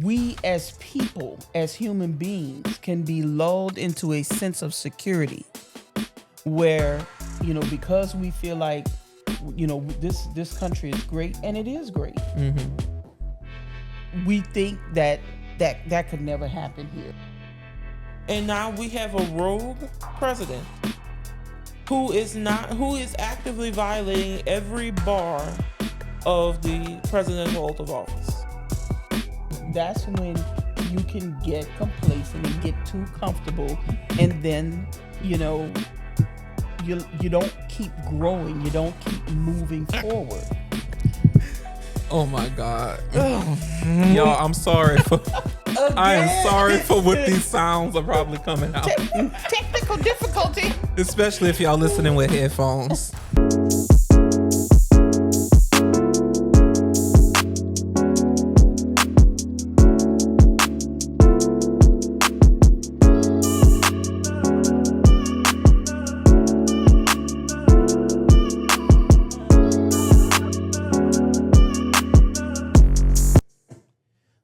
We as people, as human beings, can be lulled into a sense of security where, because we feel like, this country is great, and it is great. Mm-hmm. We think that could never happen here. And now we have a rogue president who is actively violating every bar of the presidential oath of office. That's when you can get complacent and get too comfortable, and then you don't keep growing, you don't keep moving forward. Oh my God. Y'all, I'm sorry for I am sorry for what these sounds are probably coming out. Technical difficulty. Especially if y'all listening with headphones.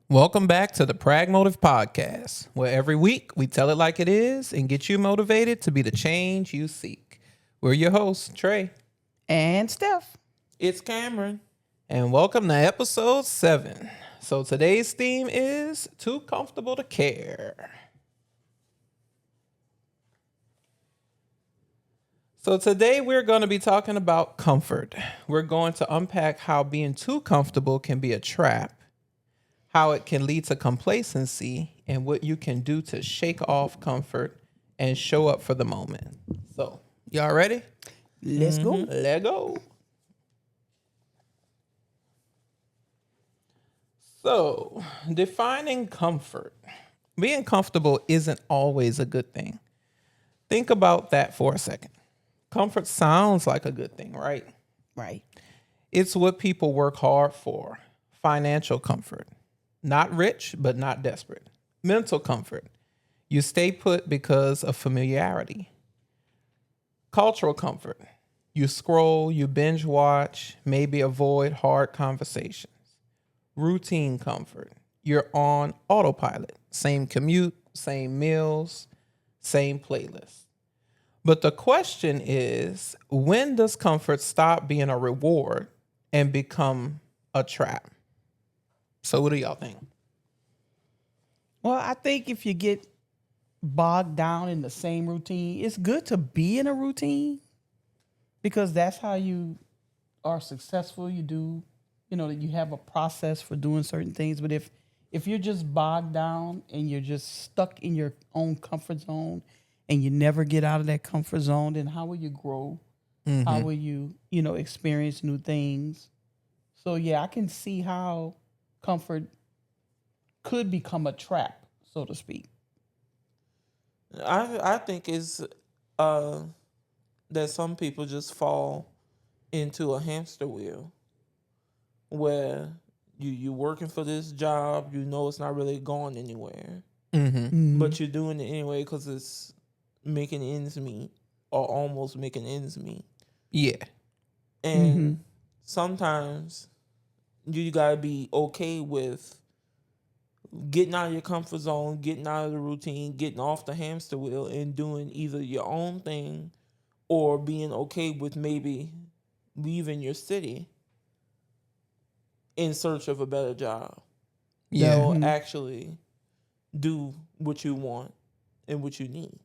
Welcome back to the Pragmotiv Podcast, where every week we tell it like it is and get you motivated to be the change you seek. We're your hosts, Trey. And Steph. It's Kameron. And welcome to episode 7. So today's theme is Too Comfortable to Care. So today we're going to be talking about comfort. We're going to unpack how being too comfortable can be a trap, how it can lead to complacency, and what you can do to shake off comfort and show up for the moment. So, y'all ready? Let's go. Let's go. So, defining comfort. Being comfortable isn't always a good thing. Think about that for a second. Comfort sounds like a good thing, right? Right. It's what people work hard for. Financial comfort. Not rich, but not desperate. Mental comfort. You stay put because of familiarity. Cultural comfort. You scroll, you binge watch, maybe avoid hard conversations. Routine comfort. You're on autopilot. Same commute, same meals, same playlist. But the question is, when does comfort stop being a reward and become a trap? So what do y'all think? Well, I think if you get bogged down in the same routine, it's good to be in a routine because that's how you are successful. You have a process for doing certain things. But if you're just bogged down and you're just stuck in your own comfort zone and you never get out of that comfort zone, then how will you grow? Mm-hmm. How will you, experience new things? So, yeah, I can see how comfort could become a trap, so to speak. I think it's that some people just fall into a hamster wheel where you're working for this job, it's not really going anywhere, but you're doing it anyway because it's making ends meet or almost making ends meet. Yeah. And sometimes you gotta be okay with getting out of your comfort zone, getting out of the routine, getting off the hamster wheel and doing either your own thing or being okay with maybe leaving your city in search of a better job. Yeah. That will actually do what you want and what you need.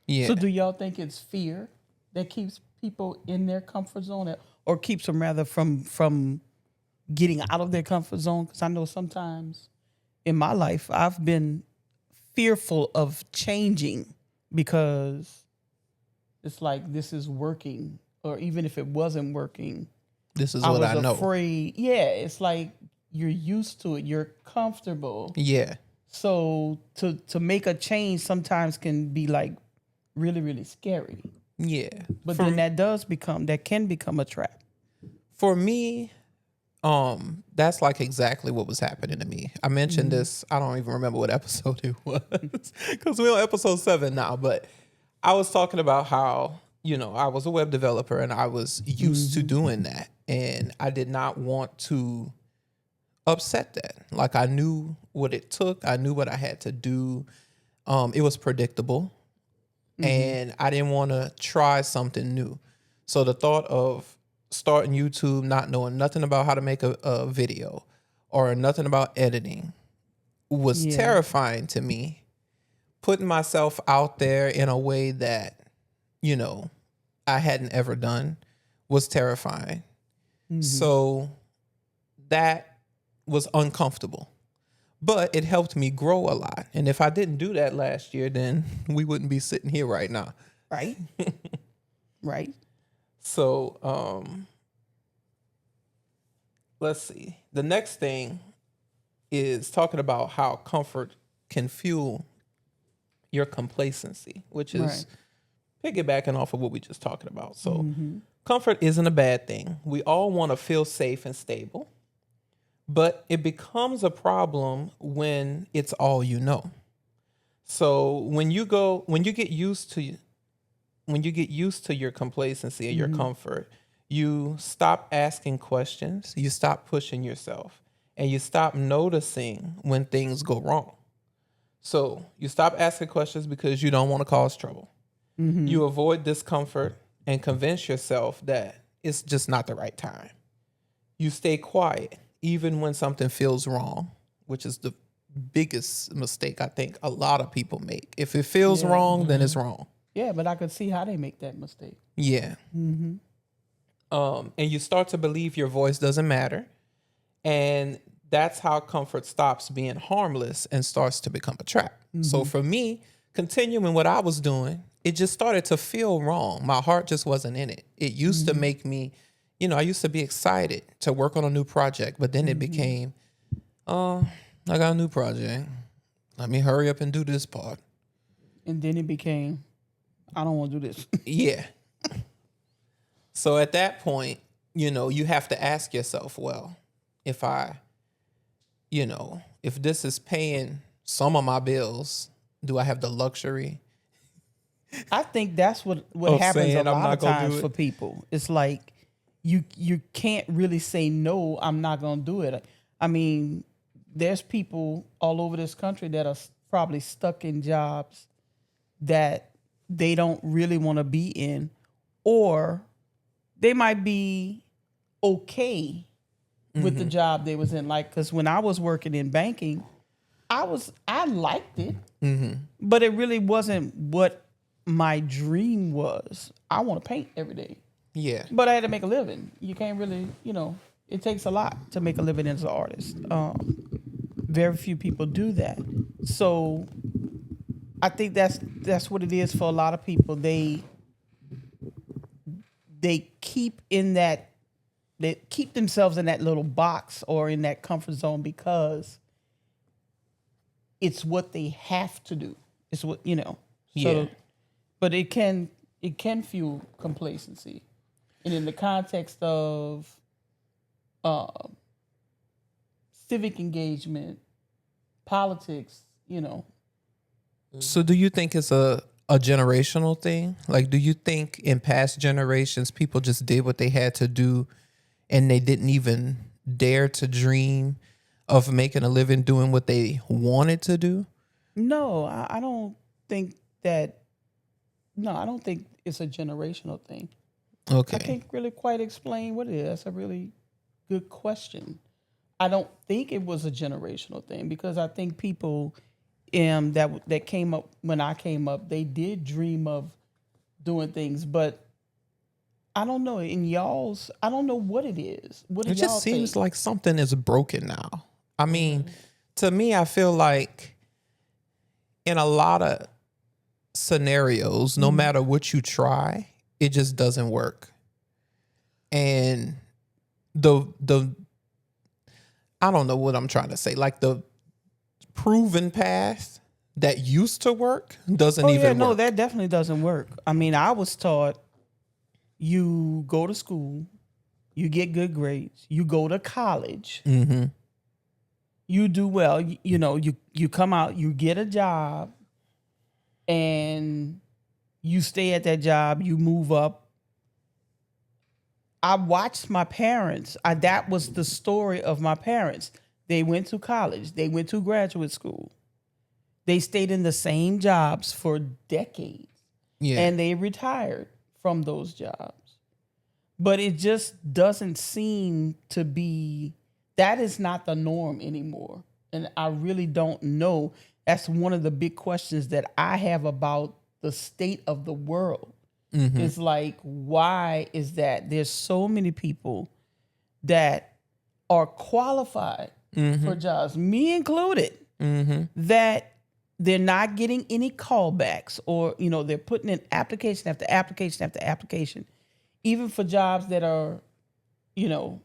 Yeah. So do y'all think it's fear that keeps people in their comfort zone or keeps them rather from getting out of their comfort zone? Because I know sometimes in my life I've been fearful of changing because it's like this is working, or even if it wasn't working, this is what I know. Afraid. Yeah, it's like you're used to it, you're comfortable. Yeah. So to make a change sometimes can be like really, really scary. Yeah. But then that can become a trap. For me, that's like exactly what was happening to me. I mentioned this, I don't even remember what episode it was because we're on episode 7 now, but I was talking about how, I was a web developer and I was used to doing that, and I did not want to upset that. Like, I knew what it took. I knew what I had to do. It was predictable. And I didn't want to try something new. So the thought of starting YouTube, not knowing nothing about how to make a video or nothing about editing was terrifying to me. Putting myself out there in a way that, I hadn't ever done was terrifying. So that was uncomfortable. But it helped me grow a lot. And if I didn't do that last year, then we wouldn't be sitting here right now. Right. Right. So let's see. The next thing is talking about how comfort can fuel your complacency, which is piggybacking off of what we just talking about. So comfort isn't a bad thing. We all want to feel safe and stable. But it becomes a problem when it's all you know. So when you get used to your complacency and your comfort, you stop asking questions, you stop pushing yourself, and you stop noticing when things go wrong. So you stop asking questions because you don't want to cause trouble. You avoid discomfort and convince yourself that it's just not the right time. You stay quiet even when something feels wrong, which is the biggest mistake I think a lot of people make. If it feels wrong, then it's wrong. Yeah, but I could see how they make that mistake. Yeah. And you start to believe your voice doesn't matter. And that's how comfort stops being harmless and starts to become a trap. So for me, continuing what I was doing, it just started to feel wrong. My heart just wasn't in it. It used to make me, I used to be excited to work on a new project, but then it became, I got a new project. Let me hurry up and do this part. And then it became, I don't want to do this. Yeah. So at that point, you have to ask yourself, well, if if this is paying some of my bills, do I have the luxury? I think that's what happens a lot of times for people. It's like you can't really say no, I'm not going to do it. I mean, there's people all over this country that are probably stuck in jobs that they don't really want to be in, or they might be okay with the job they was in. Like, because when I was working in banking, I liked it, but it really wasn't what my dream was. I want to paint every day. Yeah. But I had to make a living. You can't really, it takes a lot to make a living as an artist. Very few people do that. So I think that's what it is for a lot of people. They keep themselves in that little box or in that comfort zone because it's what they have to do. It's what, So, yeah. But it can fuel complacency. And in the context of civic engagement, politics, So do you think it's a generational thing? Like, do you think in past generations, people just did what they had to do and they didn't even dare to dream of making a living doing what they wanted to do? No, I don't think that. No, I don't think it's a generational thing. Okay. I can't really quite explain what it is. That's a really good question. I don't think it was a generational thing because I think people that came up when I came up, they did dream of doing things, but I don't know. In y'all's, I don't know what it is. What do It y'all just seems think? like something is broken now. I mean, to me, I feel like in a lot of scenarios, no matter what you try, it just doesn't work. And the I don't know what I'm trying to say. Like the proven path that used to work doesn't even no, work. that definitely doesn't work. I mean, I was taught you go to school, you get good grades, you go to college, you do well, you come out, you get a job, and you stay at that job, you move up. I watched my parents. That was the story of my parents. They went to college. They went to graduate school. They stayed in the same jobs for decades. Yeah. And they retired from those jobs. But it just doesn't seem to be, that is not the norm anymore. And I really don't know. That's one of the big questions that I have about the state of the world. It's like, why is that? There's so many people that are qualified for jobs, me included, that they're not getting any callbacks, or, you know, they're putting in application after application after application, even for jobs that are, you know,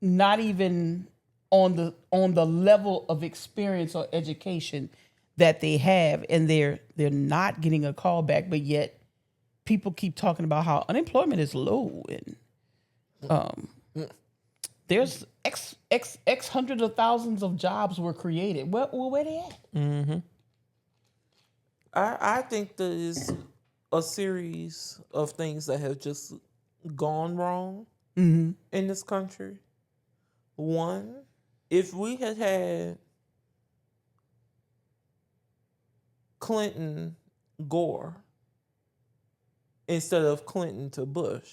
not even on the level of experience or education that they have, and they're not getting a callback, but yet people keep talking about how unemployment is low, and there's X hundreds of thousands of jobs were created. Well, where they at? I think there is a series of things that have just gone wrong in this country. One, if we had Clinton Gore instead of Clinton to Bush,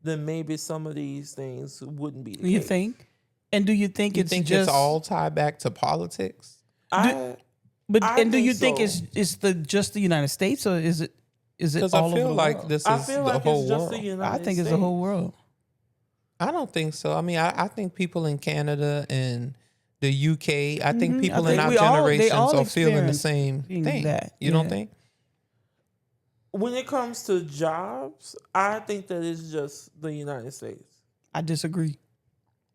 then maybe some of these things wouldn't be the You case. think? And do you think You it's think just it's all tied back to politics? I But I and do think you think so. it's just the United States, or is it Because all I over feel the like world? this I is feel the like whole it's just world. the United I think it's States. the whole world. I don't think so. I mean, I think people in Canada and the UK, I think people I in think our they all generations are feeling the experience same thing. that, You don't yeah. think? When it comes to jobs, I think that it's just the United States. I disagree.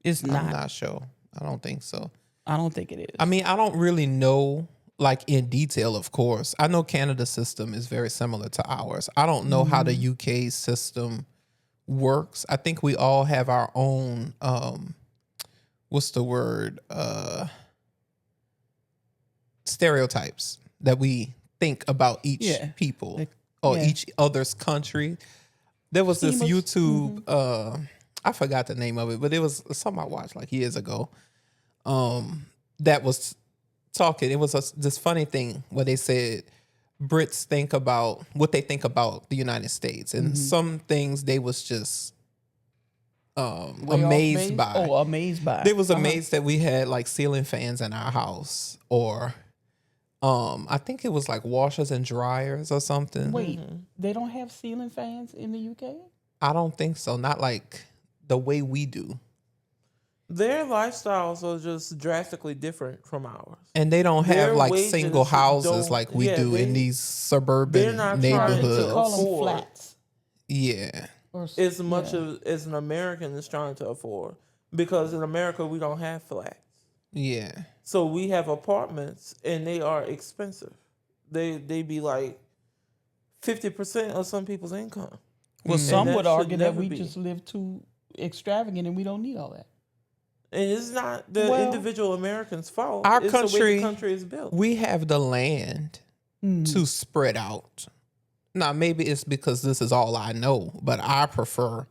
It's I'm not. not sure. I don't think so. I don't think it is. I mean, I don't really know, like, in detail, of course. I know Canada's system is very similar to ours. I don't know how the UK system works. I think we all have our own, what's the word? Stereotypes that we think about each Yeah. people Like, or yeah. each other's country. There was this Schemas. YouTube, I forgot the name of it, but it was something I watched like years ago. That was talking. It was this funny thing where they said Brits think about what they think about the United States, and some things they was just Way off amazed base? by. Oh, amazed by. They was amazed that we had like ceiling fans in our house, or I think it was like washers and dryers or something. Wait, they don't have ceiling fans in the UK? I don't think so. Not like the way we do. Their lifestyles are just drastically different from ours. And they don't have Their like wages single houses don't- like we yeah, do in they- these suburban they're not trying to neighborhoods. Call them afford. flats. Yeah. Or, As much yeah. as an American is trying to afford. Because in America, we don't have flats. Yeah. So we have apartments, and they are expensive. They be like 50% of some people's income. Well, some that would should argue that never we be. just live too extravagant and we don't need all that. And it's not the Well, individual American's fault. Our It's the way country- the country is built. We have the land to spread out. Now, maybe it's because this is all I know, but I prefer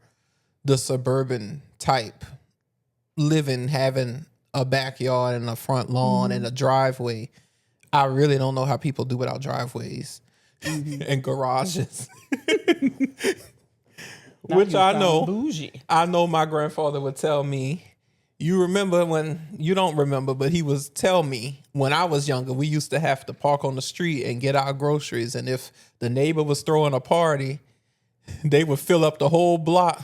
the suburban type living, having a backyard and a front lawn and a driveway. I really don't know how people do without driveways and garages. Now Which you I sound know. bougie. I know my grandfather would tell me, you remember when, you don't remember, but he was tell me when I was younger, we used to have to park on the street and get our groceries. And if the neighbor was throwing a party, they would fill up the whole block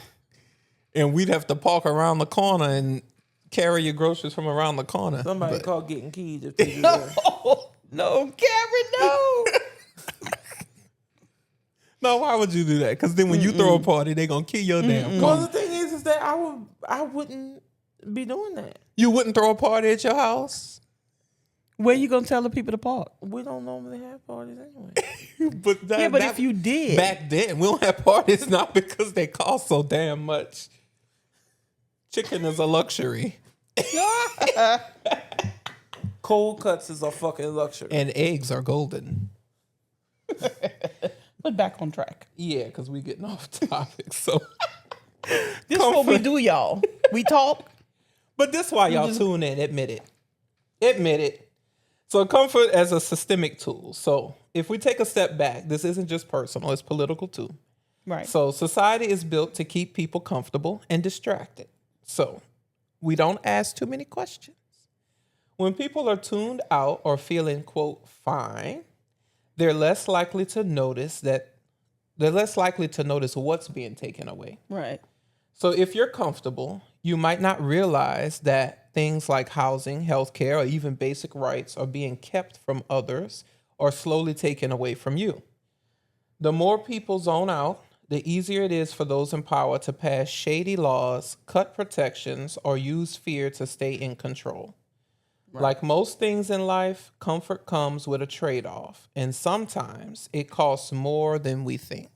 and we'd have to park around the corner and carry your groceries from around the corner. Somebody But- call getting keys if they do that. Oh, no, Cameron, no. No, why would you do that? Because then when you throw a party, they going to kill your damn Well, car. the thing is that I wouldn't be doing that. You wouldn't throw a party at your house? Where you gonna tell the people to park? We don't normally have parties anyway. But that, Yeah, but that- if you did, Back then, we don't have parties not because they cost so damn much. Chicken is a luxury, Cold cuts is a fucking luxury. and eggs are golden. but back on track. Yeah, because we getting off topic. So, This is what we do, y'all. We talk. But this is why y'all tune in. Admit it. Admit it. So comfort as a systemic tool. So if we take a step back, this isn't just personal, it's political too. Right. So society is built to keep people comfortable and distracted. So we don't ask too many questions. When people are tuned out or feeling, quote, fine, they're less likely to notice what's being taken away. Right. So if you're comfortable, you might not realize that things like housing, healthcare, or even basic rights are being kept from others or slowly taken away from you. The more people zone out, the easier it is for those in power to pass shady laws, cut protections, or use fear to stay in control. Right. Like most things in life, comfort comes with a trade-off, and sometimes it costs more than we think.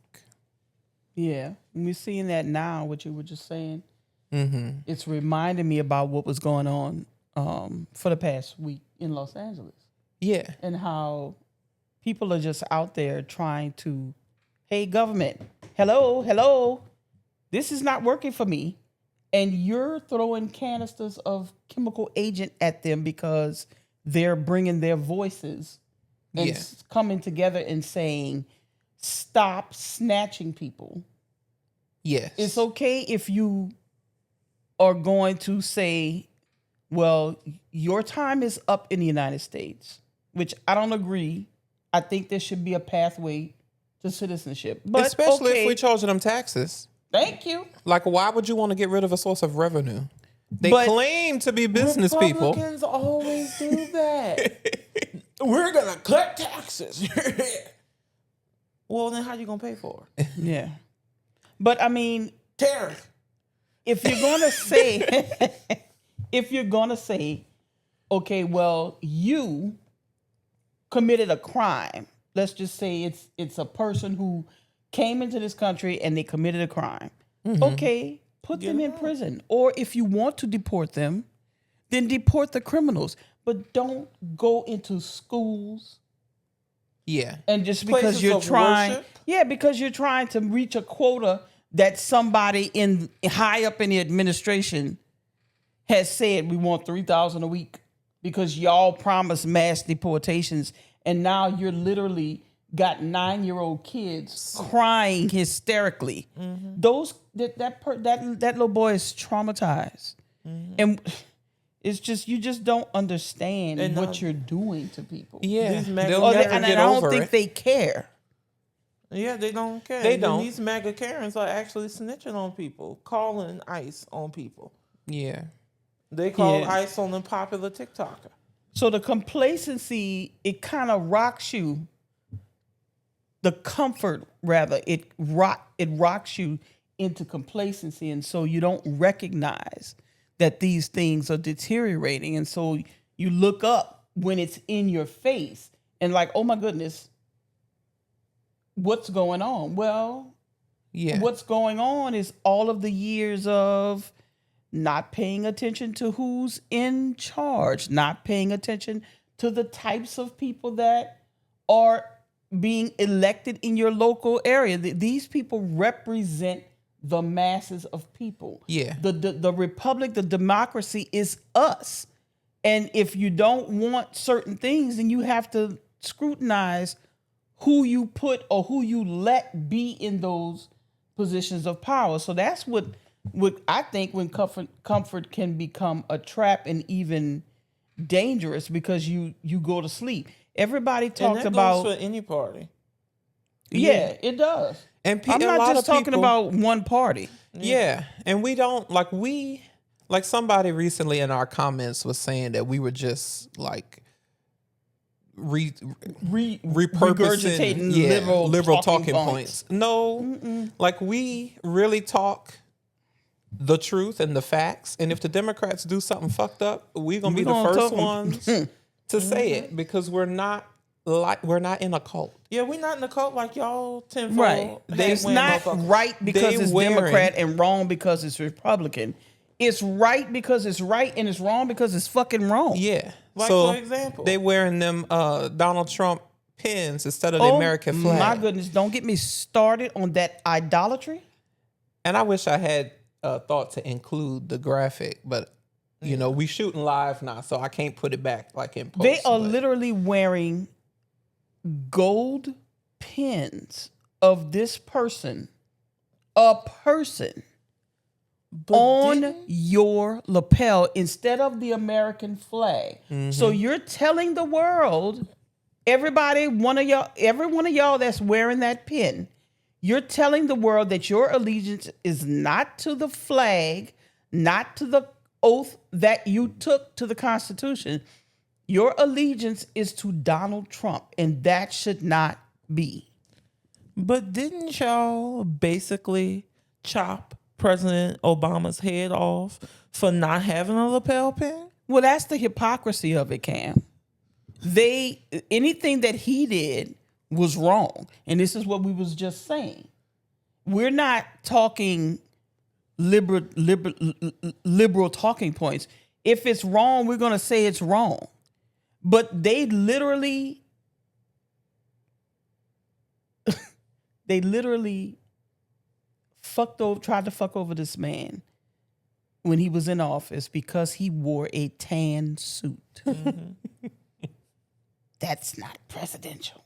Yeah, we're seeing that now, what you were just saying. Mm-hmm. It's reminding me about what was going on for the past week in Los Angeles. Yeah. And how people are just out there trying to, hey, government, hello, this is not working for me. And you're throwing canisters of chemical agent at them because they're bringing their voices and coming together and saying, stop snatching people. Yes. It's okay if you are going to say, well, your time is up in the United States, which I don't agree. I think there should be a pathway to citizenship. But especially if we're charging them taxes. Thank you. Like, why would you want to get rid of a source of revenue? They claim to be business people. Republicans always do that. We're going to cut taxes. Well, then how you going to pay for it? Yeah. But, I mean, tariff. If you're going to say, okay, well, you committed a crime. Let's just say it's a person who came into this country and they committed a crime. Mm-hmm. Okay, put them in prison. Or if you want to deport them, then deport the criminals. But don't go into schools. Yeah. And just because you're trying, because you're trying to reach a quota that somebody in high up in the administration has said we want 3,000 a week because y'all promised mass deportations, and now you're literally got 9-year-old kids crying hysterically. Mm-hmm. That little boy is traumatized, and it's just you just don't understand what you're doing to people. Yeah, and I don't think they care. Yeah, they don't care. They don't. These MAGA Karens are actually snitching on people, calling ICE on people. Yeah. They call ICE on a popular TikToker. So the complacency, it kind of rocks you. The comfort, rather, it rocks you into complacency. And so you don't recognize that these things are deteriorating. And so you look up when it's in your face and like, oh my goodness, what's going on? Well, what's going on is all of the years of not paying attention to who's in charge, not paying attention to the types of people that are being elected in your local area. These people represent the masses of people. Yeah. The republic, the democracy is us. And if you don't want certain things, then you have to scrutinize who you put or who you let be in those positions of power. So that's what I think when comfort can become a trap and even dangerous because you go to sleep. Everybody talks about goes for any party. Yeah, it does. And I'm not just talking about one party. Yeah, and we don't like somebody recently in our comments was saying that we were just like repurposing liberal talking points. No, like we really talk the truth and the facts. And if the Democrats do something fucked up, we're gonna be the first ones to say it because we're not in a cult. Yeah, we're not in a cult like y'all tenfold. Right. It's not right because it's Democrat and wrong because it's Republican. It's right because it's right and it's wrong because it's fucking wrong. Yeah. Like, so for example, they wearing them Donald Trump pins instead of the American flag. My goodness, don't get me started on that idolatry. And I wish I had thought to include the graphic, but You know, we shooting live now, so I can't put it back like in post. They are but- literally wearing gold pins of this person, a person, But on didn't- your lapel instead of the American flag. So you're telling the world, every one of y'all that's wearing that pin, you're telling the world that your allegiance is not to the flag, not to the oath that you took to the Constitution. Your allegiance is to Donald Trump, and that should not be. But didn't y'all basically chop President Obama's head off for not having a lapel pin? Well, that's the hypocrisy of it, Cam. Anything that he did was wrong. And this is what we was just saying. We're not talking liberal talking points. If it's wrong, we're going to say it's wrong. But they literally tried to fuck over this man when he was in office because he wore a tan suit. That's not presidential.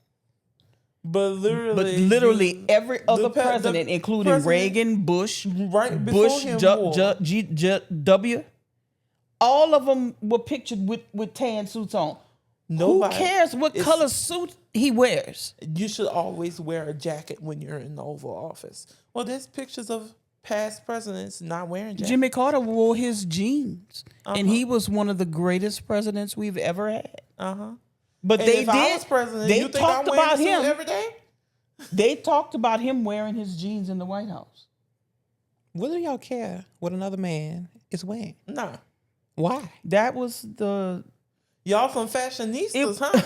But literally every other president, including Reagan, Bush, right before him W, all of them were pictured with tan suits on. Nobody- Who cares what color suit he wears? you should always wear a jacket when you're in the Oval Office. Well, there's pictures of past presidents not wearing jackets. Jimmy Carter wore his jeans, and he was one of the greatest presidents we've ever had. But And they if I was president, They you think talked I'm wearing about a suit him every day? They talked about him wearing his jeans in the White House. What do y'all care what another man is wearing? Nah. Why? That was the Y'all some fashionistas, huh?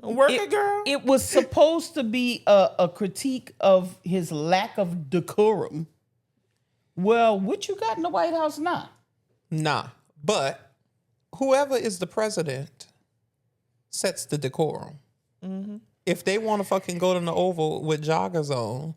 Working girl. It was supposed to be a critique of his lack of decorum. Well, what you got in the White House now? Nah. But whoever is the president sets the decorum. If they want to fucking go to the Oval with joggers on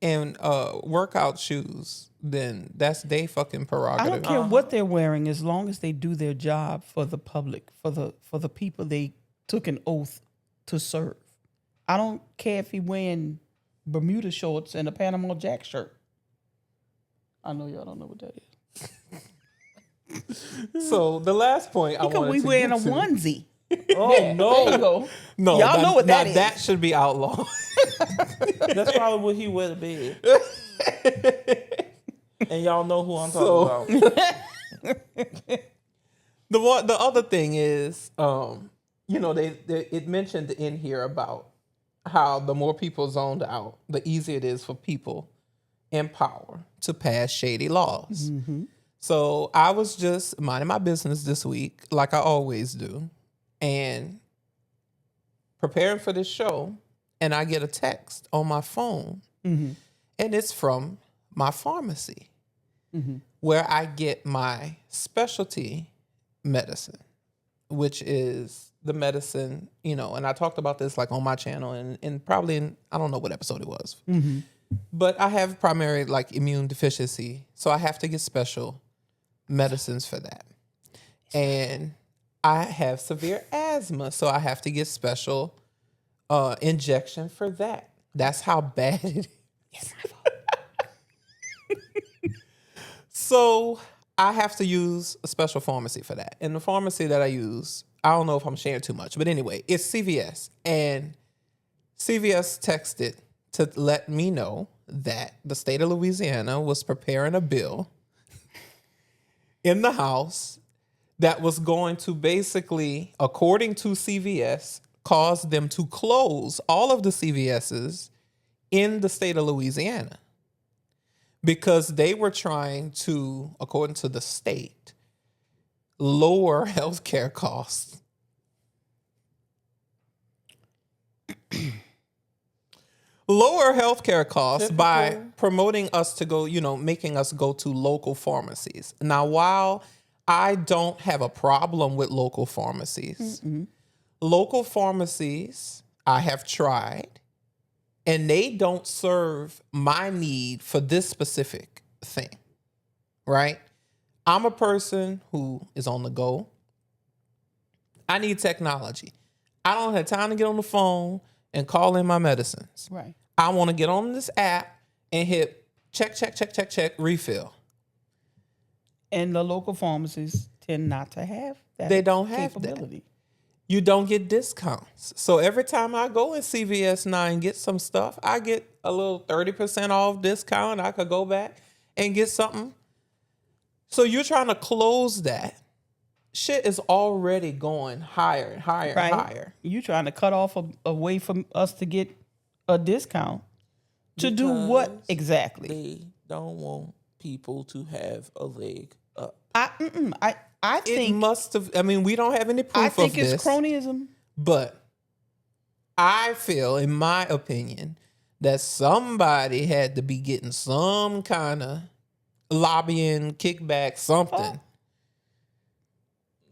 and workout shoes, then that's their fucking I prerogative. don't care what they're wearing as long as they do their job for the public, for the people they took an oath to serve. I don't care if he wearing Bermuda shorts and a Panama Jack shirt. I know y'all don't know what that is. So the last point I Because wanted we to wearing get a to, onesie. Oh, There no. you go. no, Y'all know what that is. That should be outlawed. That's probably what he wear to bed. And y'all know who I'm talking about. The other thing is, it mentioned in here about how the more people zoned out, the easier it is for people in power to pass shady laws. So I was just minding my business this week, like I always do, and preparing for this show, and I get a text on my phone, and it's from my pharmacy, where I get my specialty medicine, which is the medicine, and I talked about this like on my channel and probably in, I don't know what episode it was, but I have primary like immune deficiency. So I have to get special medicines for that. And I have severe asthma. So I have to get special injection for that. That's how bad it is. So I have to use a special pharmacy for that. And the pharmacy that I use, I don't know if I'm sharing too much, but anyway, it's CVS. And CVS texted to let me know that the state of Louisiana was preparing a bill in the House that was going to basically, according to CVS, cause them to close all of the CVSs in the state of Louisiana. Because they were trying to, according to the state, lower healthcare costs. Lower healthcare costs by promoting us to go, making us go to local pharmacies. Now, while I don't have a problem with local pharmacies, I have tried, and they don't serve my need for this specific thing, right? I'm a person who is on the go. I need technology. I don't have time to get on the phone and call in my medicines. Right. I want to get on this app and hit check, refill. And the local pharmacies tend not to have that. They don't have capability. that. You don't get discounts. So every time I go in CVS now and get some stuff, I get a little 30% off discount. I could go back and get something. So you're trying to close that. Shit is already going higher and higher and higher. You trying to cut off a way from us to get a discount. To do what exactly? They don't want people to have a leg up. I think it must have. I mean, we don't have any proof I think of this. it's cronyism. But I feel, in my opinion, that somebody had to be getting some kind of lobbying, kickback, something.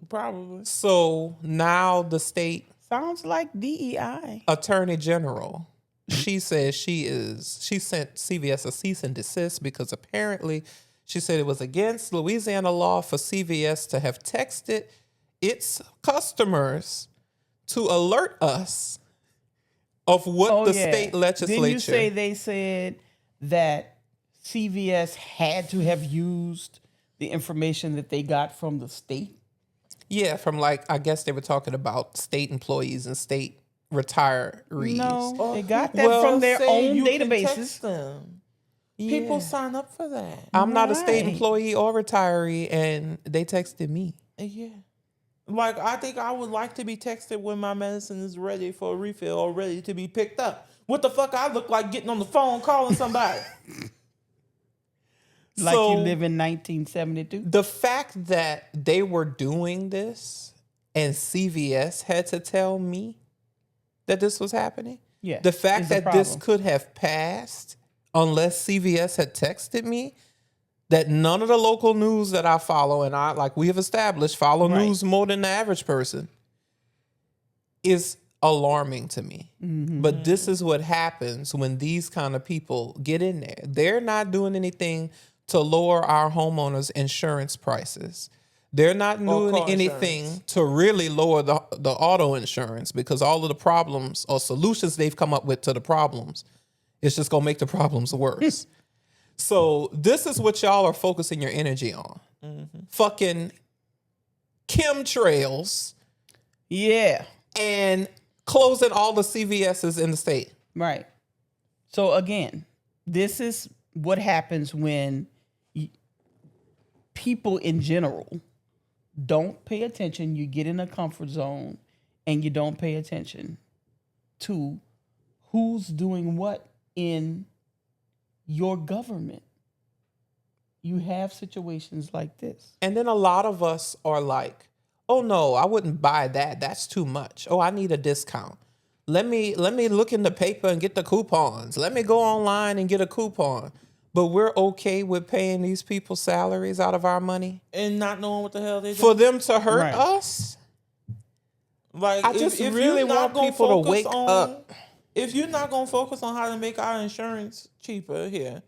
Probably. So now the state Sounds like DEI. attorney general, she says she sent CVS a cease and desist because apparently she said it was against Louisiana law for CVS to have texted its customers to alert us of what the state legislature. Didn't you say they said that CVS had to have used the information that they got from the state? Yeah, from I guess they were talking about state employees and state retirees. No, they got that from their own databases. Them. Yeah. People sign up for that. I'm not a state Right. employee or retiree, and they texted me. Yeah. Like, I think I would like to be texted when my medicine is ready for a refill or ready to be picked up. What the fuck I look like getting on the phone calling somebody? Like you live in 1972. The fact that they were doing this and CVS had to tell me that this was happening. Yeah, The fact is a that this problem. could have passed unless CVS had texted me, that none of the local news that I follow, and I, like we have established, follow Right. news more than the average person, is alarming to me. Mm-hmm. But this is what happens when these kind of people get in there. They're not doing anything to lower our homeowners' insurance prices. They're not doing car anything insurance. to really lower the auto insurance, because all of the problems or solutions they've come up with to the problems, it's just going to make the problems worse. So this is what y'all are focusing your energy on. Fucking chemtrails Yeah, and closing all the CVS's in the state. right. So again, this is what happens when people in general don't pay attention. You get in a comfort zone and you don't pay attention to who's doing what in your government. You have situations like this. And then a lot of us are like, oh no, I wouldn't buy that. That's too much. Oh, I need a discount. Let me look in the paper and get the coupons. Let me go online and get a coupon. But we're okay with paying these people salaries out of our money And not knowing what the hell they do. for them to hurt Right. us? Like, I just if really you're not want gonna people to focus wake up. If you're not going to focus on how to make our insurance cheaper here,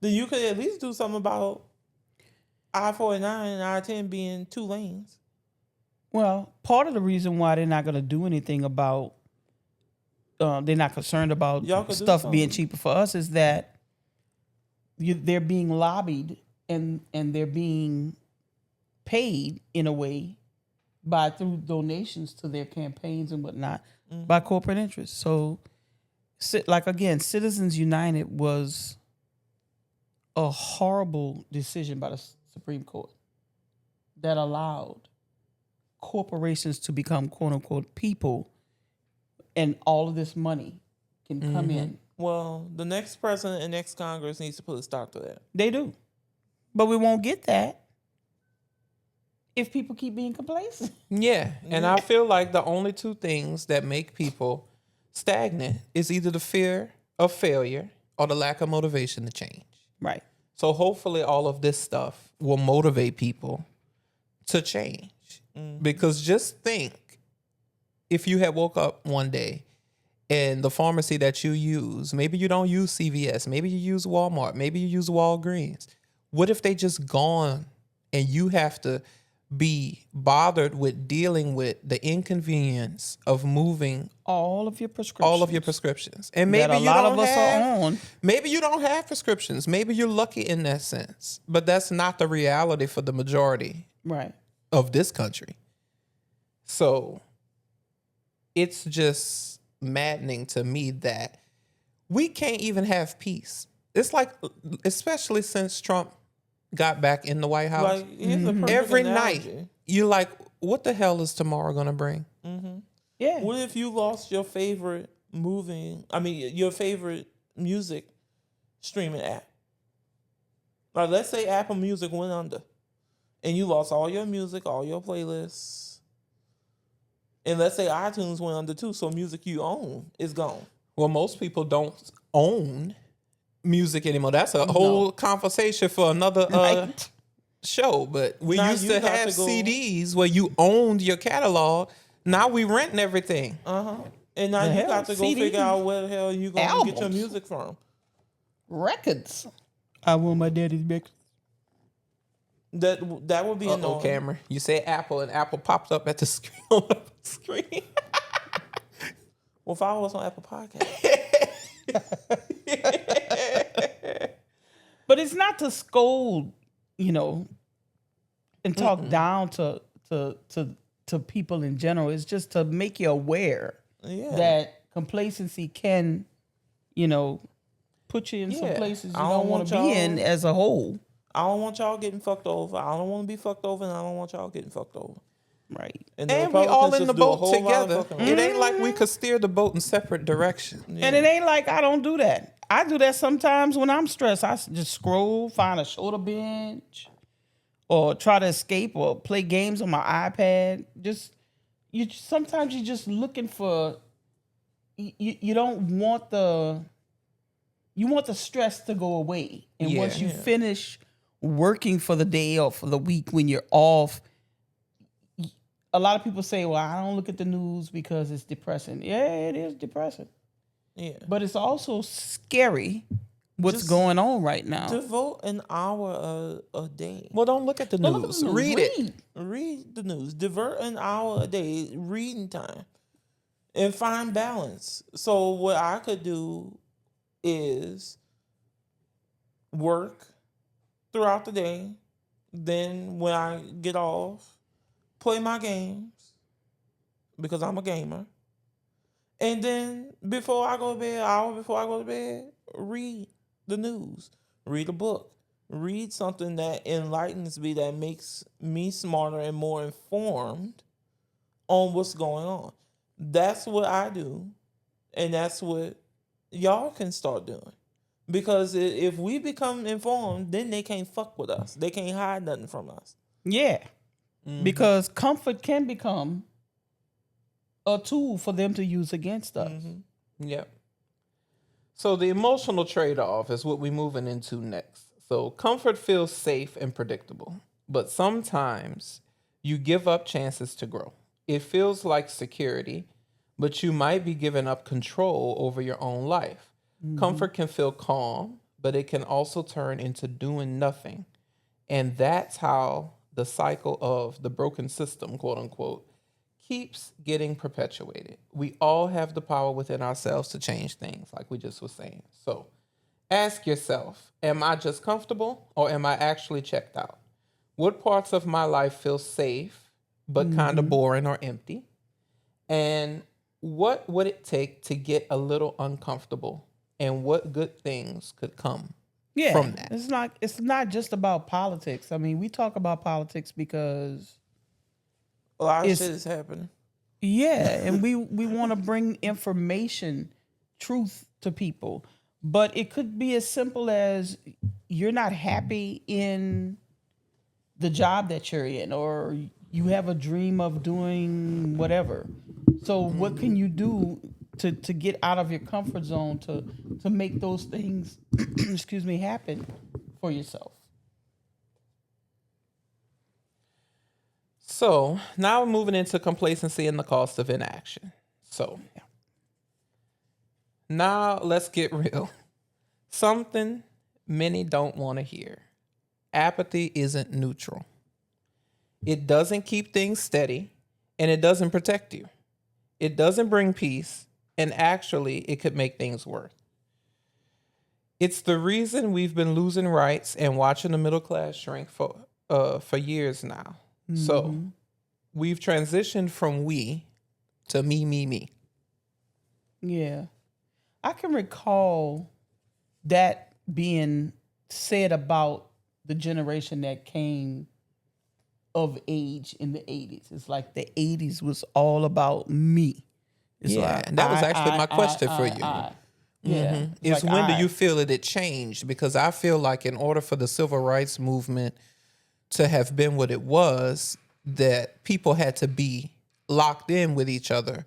then you could at least do something about I-49 and I-10 being 2 lanes. Well, part of the reason why they're not going to do anything about, they're not concerned about Y'all could do stuff being something. cheaper for us, is that they're being lobbied and they're being paid in a way through donations to their campaigns and whatnot by corporate interests. So, like again, Citizens United was a horrible decision by the Supreme Court that allowed corporations to become quote unquote people, and all of this money can come in. Well, the next president and next Congress needs to put a stop to that. They do. But we won't get that if people keep being complacent. Yeah. And I feel like the only two things that make people stagnant is either the fear of failure or the lack of motivation to change. Right. So hopefully all of this stuff will motivate people to change. Because just think, if you had woke up one day and the pharmacy that you use, maybe you don't use CVS, maybe you use Walmart, maybe you use Walgreens. What if they just gone and you have to be bothered with dealing with the inconvenience of moving All of your prescriptions. all of your prescriptions. And that maybe a you lot don't of us have, are on. maybe you don't have prescriptions. Maybe you're lucky in that sense. But that's not the reality for the majority Right. of this country. So it's just maddening to me that we can't even have peace. It's like, especially since Trump got back in the White House, Like, here's a perfect every analogy. night you're like, what the hell is tomorrow going to bring? Yeah. What if you lost your favorite your favorite music streaming app? Like, let's say Apple Music went under and you lost all your music, all your playlists. And let's say iTunes went under too, so music you own is gone. Well, most people don't own music anymore. That's a whole conversation for another Right. show. But we Now used you to got have to go- CDs where you owned your catalog. Now we renting everything. And now The you hell? got to go CDs? figure out where the hell you going to get your Albums. music from. Records. I want my daddy's mix. That would be annoying. Cameron. You say Apple, and Apple popped up at the screen. On the screen. Well, follow us on Apple Podcast. But it's not to scold, and talk down to people in general. It's just to make you aware that complacency can, put you in some Yeah. places you I don't don't want want to be in y'all- as a whole. I don't want y'all getting fucked over. I don't want to be fucked over, and I don't want y'all getting fucked over. Right. the And we all Republicans in the just do a boat whole lot of together. fucking It ain't like we could steer the boat in separate directions. And it ain't like I don't do that. I do that sometimes when I'm stressed. I just scroll, find a show to binge, or try to escape, or play games on my iPad. Sometimes you're just looking for. You don't want you want the stress to go away, and once you finish working for the day or for the week when you're off. A lot of people say, well, I don't look at the news because it's depressing. Yeah, it is depressing. Yeah. But it's also scary what's Just going on right now. Devote an hour a day. Well, don't look at the Don't look at news. the news. Read it. Read the news. Divert an hour a day reading time. And find balance. So what I could do is work throughout the day. Then when I get off, play my games because I'm a gamer. And then before I go to bed, an hour before I go to bed, read the news. Read a book. Read something that enlightens me, that makes me smarter and more informed on what's going on. That's what I do. And that's what y'all can start doing. Because if we become informed, then they can't fuck with us. They can't hide nothing from us. Yeah. Because comfort can become a tool for them to use against us. Yep. So the emotional trade-off is what we're moving into next. So comfort feels safe and predictable, but sometimes you give up chances to grow. It feels like security, but you might be giving up control over your own life. Comfort can feel calm, but it can also turn into doing nothing. And that's how the cycle of the broken system, quote unquote, keeps getting perpetuated. We all have the power within ourselves to change things, like we just was saying. So ask yourself, am I just comfortable or am I actually checked out? What parts of my life feel safe, but kind of boring or empty? And what would it take to get a little uncomfortable? And what good things could come from that? It's not just about politics. I mean, we talk about politics because A lot of shit is happening. and we want to bring information, truth to people. But it could be as simple as you're not happy in the job that you're in, or you have a dream of doing whatever. So what can you do to get out of your comfort zone to make those things happen for yourself? So now we're moving into complacency and the cost of inaction. So now let's get real. Something many don't want to hear. Apathy isn't neutral. It doesn't keep things steady, and it doesn't protect you. It doesn't bring peace, and actually, it could make things worse. It's the reason we've been losing rights and watching the middle class shrink for years now. So we've transitioned from we to me. Yeah. I can recall that being said about the generation that came of age in the 80s. It's like the 80s was all about me. It's like, and that was actually my question for you. Yeah. It's like, when do you feel that it changed? Because I feel like in order for the civil rights movement to have been what it was, that people had to be locked in with each other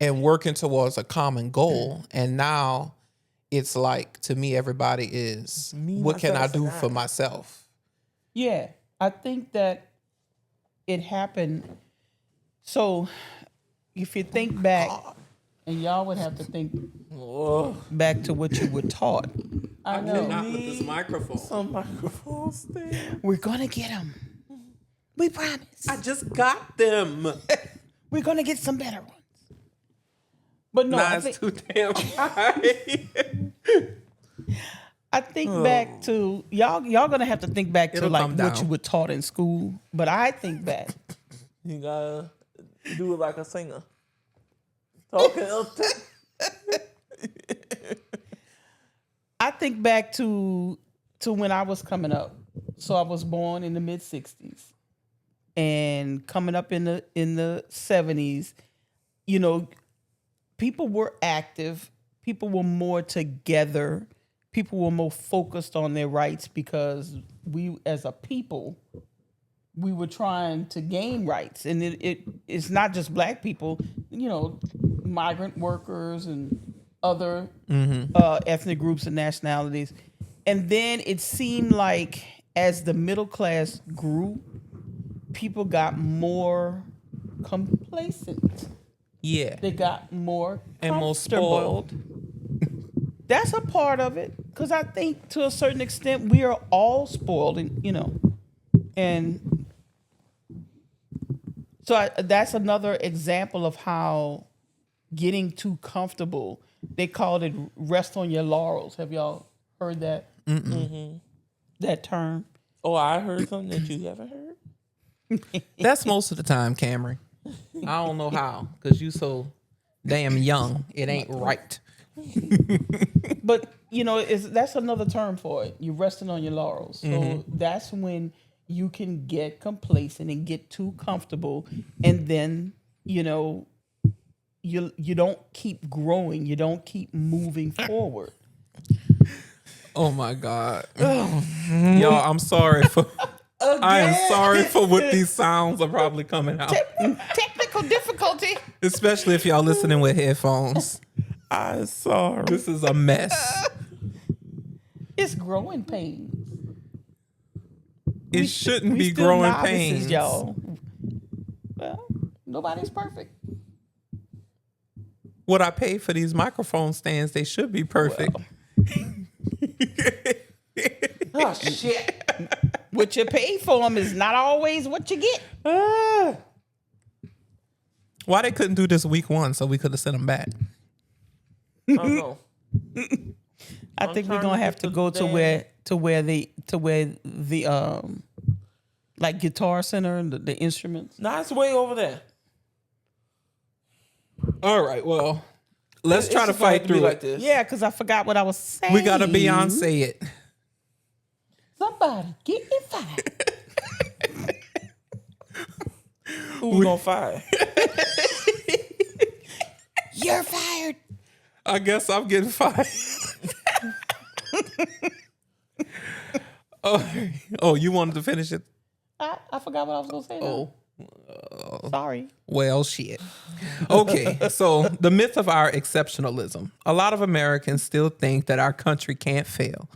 and working towards a common goal. And now it's like, to me, everybody is, what can I do for myself? Yeah. I think that it happened. So if you think back, and y'all would have to think back to what you were taught. I know. Not with this microphone. Some microphone stand. We're going to get them. We promise. I just got them. We're going to get some better ones. But no, It's too damn high. I think back to y'all gonna have to think back to like what you were taught in school. But I think back. You gotta do it like a singer. Talking up to. I think back to when I was coming up. So I was born in the mid 60s. And coming up in the 70s, you know, people were active, people were more together, people were more focused on their rights because we as a people, we were trying to gain rights. And it's not just black people, you know, migrant workers and other ethnic groups and nationalities. And then it seemed like as the middle class grew, people got more complacent. Yeah. They got more And more comfortable. spoiled. That's a part of it, because I think to a certain extent we are all spoiled, and you know, and so that's another example of how getting too comfortable. They called it rest on your laurels. Have y'all heard that? That term? Oh, I heard something that you haven't heard. That's most of the time, Kameron. I don't know how, because you so damn young. It ain't right. But you know, that's another term for it. You're resting on your laurels. So that's when you can get complacent and get too comfortable, and then you know you don't keep growing. You don't keep moving forward. Oh my God, y'all! I'm sorry for. I am sorry for what these sounds are probably coming out. Technical difficulty. Especially if y'all listening with headphones. I'm sorry. This is a mess. It's growing pains. It shouldn't We be still growing novices, pains. y'all. Well, nobody's perfect. What I pay for these microphone stands, they should be perfect. Oh shit! What you pay for them is not always what you get. Why they couldn't do this week 1 so we could have sent them back? I don't know. I think we're gonna have to go to where the like Guitar Center and the instruments. Nah, it's way over there. All right, well, let's try to fight through like it. this. Yeah, because I forgot what I was saying. We gotta Beyonce it. Somebody get me fired. Who we gonna fire? You're fired. I guess I'm getting fired. Oh, you wanted to finish it? I forgot what I was gonna say. Now. Sorry. Well, shit. Okay, so the myth of our exceptionalism. A lot of Americans still think that our country can't fail,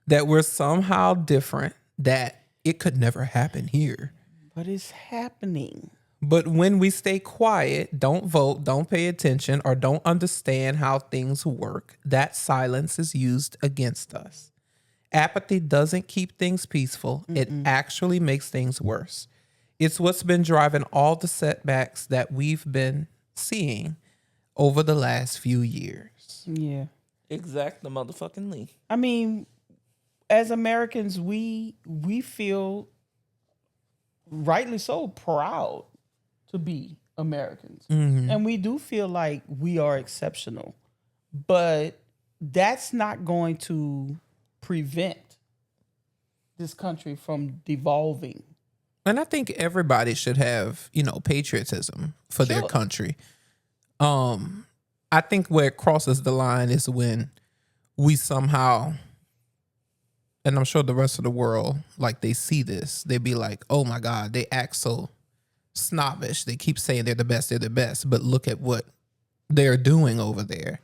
that we're somehow different, that it could never happen here. But it's happening. But when we stay quiet, don't vote, don't pay attention, or don't understand how things work, that silence is used against us. Apathy doesn't keep things peaceful. It actually makes things worse. It's what's been driving all the setbacks that we've been seeing over the last few years. Yeah. Exact the motherfucking. I mean, as Americans, we feel rightly so proud to be Americans. And we do feel like we are exceptional. But that's not going to prevent this country from devolving. And I think everybody should have, patriotism for their Sure. country. I think where it crosses the line is when we somehow, and I'm sure the rest of the world, like they see this, they be like, oh my God, they act so snobbish. They keep saying they're the best, but look at what they're doing over there.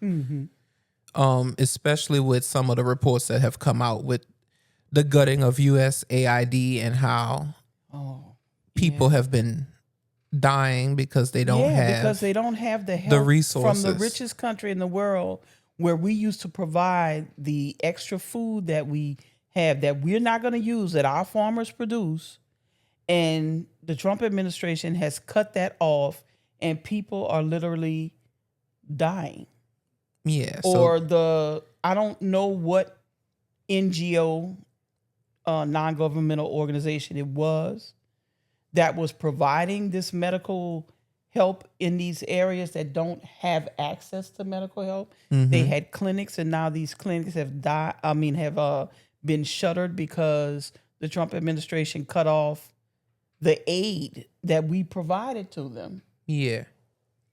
Especially with some of the reports that have come out with the gutting of USAID and how people have been dying because they don't because they don't have the help resources from the richest country in the world, where we used to provide the extra food that we have that we're not going to use, that our farmers produce. And the Trump administration has cut that off, and people are literally dying. Yeah. Or I don't know what NGO, non-governmental organization it was that was providing this medical help in these areas that don't have access to medical help. They had clinics, and now these clinics have been shuttered because the Trump administration cut off the aid that we provided to them. Yeah.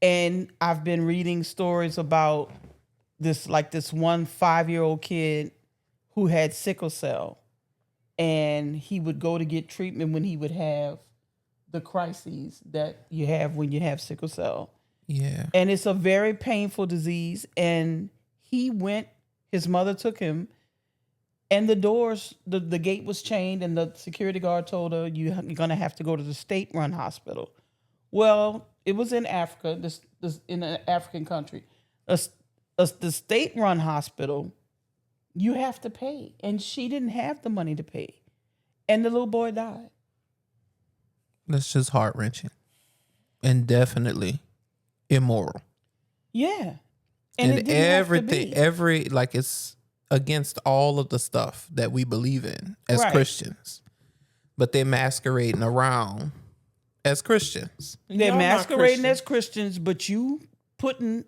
And I've been reading stories about this one 5-year-old kid who had sickle cell, and he would go to get treatment when he would have the crises that you have when you have sickle cell. Yeah. And it's a very painful disease. And his mother took him, and the gate was chained, and the security guard told her, you're going to have to go to the state-run hospital. Well, it was in Africa, this in an African country. The state-run hospital, you have to pay. And she didn't have the money to pay. And the little boy died. That's just heart-wrenching. And definitely immoral. Yeah. And it didn't have to be. it's against all of the stuff that we believe in as Right. Christians. But they're masquerading around as Christians. They're Y'all not masquerading Christian. as Christians, but you putting